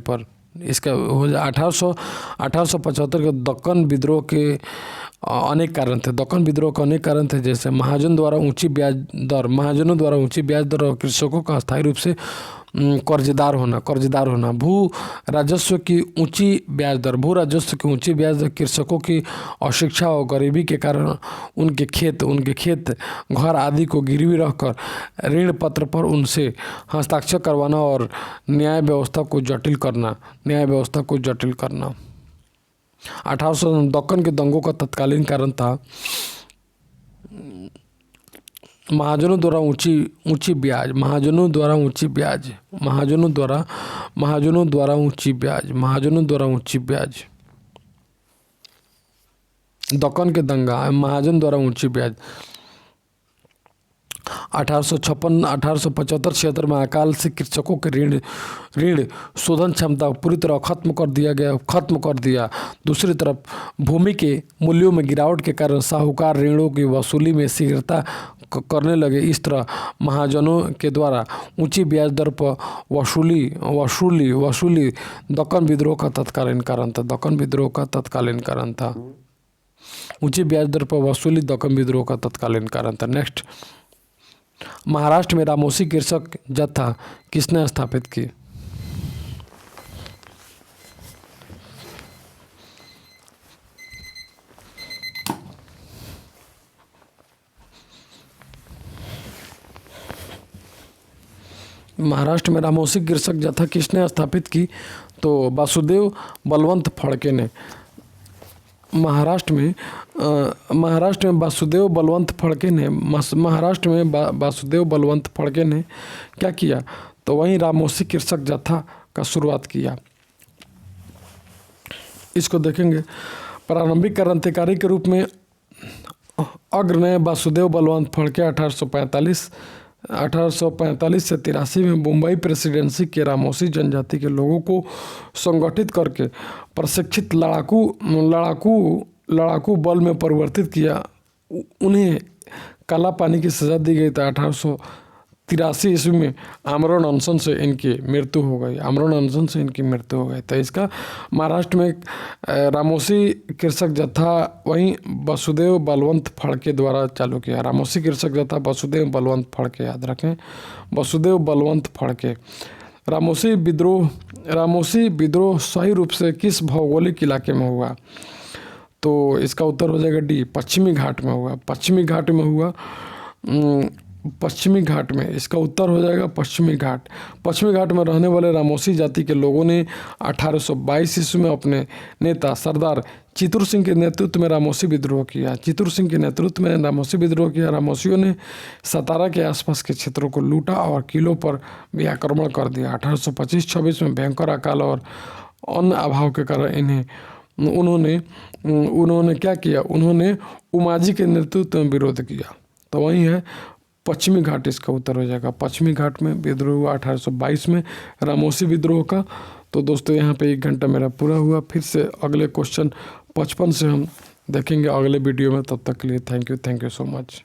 पर। इसका हो जाए 1875 के दक्कन विद्रोह के अनेक कारण थे। जैसे महाजनों द्वारा ऊंची ब्याज दर और कृषकों का अस्थायी रूप से कर्जदार होना। भू राजस्व की ऊंची ब्याज दर, भू राजस्व की ऊंची ब्याज दर कृषकों की अशिक्षा और गरीबी के कारण उनके खेत घर आदि को गिरवी रखकर ऋण पत्र पर उनसे हस्ताक्षर करवाना और न्याय व्यवस्था को जटिल करना। 1800 दक्कन के दंगों का तत्कालीन कारण था महाजनों द्वारा ऊंची ब्याज। दक्कन के दंगा, महाजन द्वारा ऊंची ब्याज। 1875-76 में अकाल से कृषकों के ऋण शोधन क्षमता पूरी तरह खत्म कर दिया। दूसरी तरफ भूमि के मूल्यों में गिरावट के कारण साहूकार ऋणों की वसूली में शीघ्रता करने लगे। इस तरह महाजनों के द्वारा ऊंची ब्याज दर पर वसूली दक्कन विद्रोह का तत्कालीन कारण था। ऊंची ब्याज दर पर वसूली दक्कन विद्रोह का तत्कालीन कारण था। नेक्स्ट, महाराष्ट्र में रामोसी कृषक जत्था किसने स्थापित की? महाराष्ट्र में रामोसी कृषक जत्था किसने स्थापित की? तो वासुदेव बलवंत फड़के ने। महाराष्ट्र में वासुदेव बलवंत फड़के ने क्या किया? तो वहीं रामोसी कृषक जत्था का शुरुआत किया। इसको देखेंगे। प्रारंभिक क्रांतिकारी के रूप में अग्रणी वासुदेव बलवंत फड़के 1845 से 83 में मुंबई प्रेसिडेंसी के रामोसी जनजाति के लोगों को संगठित करके प्रशिक्षित लड़ाकू बल में परिवर्तित किया। उन्हें काला पानी की सजा दी गई। था 1883 ईस्वी में आमरण अनशन से इनकी मृत्यु हो गई। तो इसका महाराष्ट्र में रामोसी कृषक जत्था वहीं वासुदेव बलवंत फड़के द्वारा चालू किया। रामोसी कृषक जत्था वासुदेव बलवंत फड़के, याद रखें, वासुदेव बलवंत फड़के। रामोसी विद्रोह सही रूप से किस भौगोलिक इलाके में हुआ? तो इसका उत्तर हो जाएगा डी, पश्चिमी घाट में हुआ। पश्चिमी घाट में इसका उत्तर हो जाएगा पश्चिमी घाट में रहने वाले रामोसी जाति के लोगों ने 1822 ईस्वी में अपने नेता सरदार चित्तूर सिंह के नेतृत्व में रामोसी विद्रोह किया। रामोसियों ने सतारा के आसपास के क्षेत्रों को लूटा और किलों पर भी आक्रमण कर दिया। 1825-26 में भयंकर अकाल और अन्न अभाव के कारण उन्होंने क्या किया? उन्होंने उमाजी के नेतृत्व में विरोध किया। तो वही है पश्चिमी घाट, इसका उत्तर हो जाएगा। पश्चिमी घाट में विद्रोह हुआ 1822 में रामोसी विद्रोह का। तो दोस्तों यहाँ पे 1 घंटा मेरा पूरा हुआ। फिर से अगले क्वेश्चन 55 से हम देखेंगे अगले वीडियो में। तब तक के लिए थैंक यू सो मच।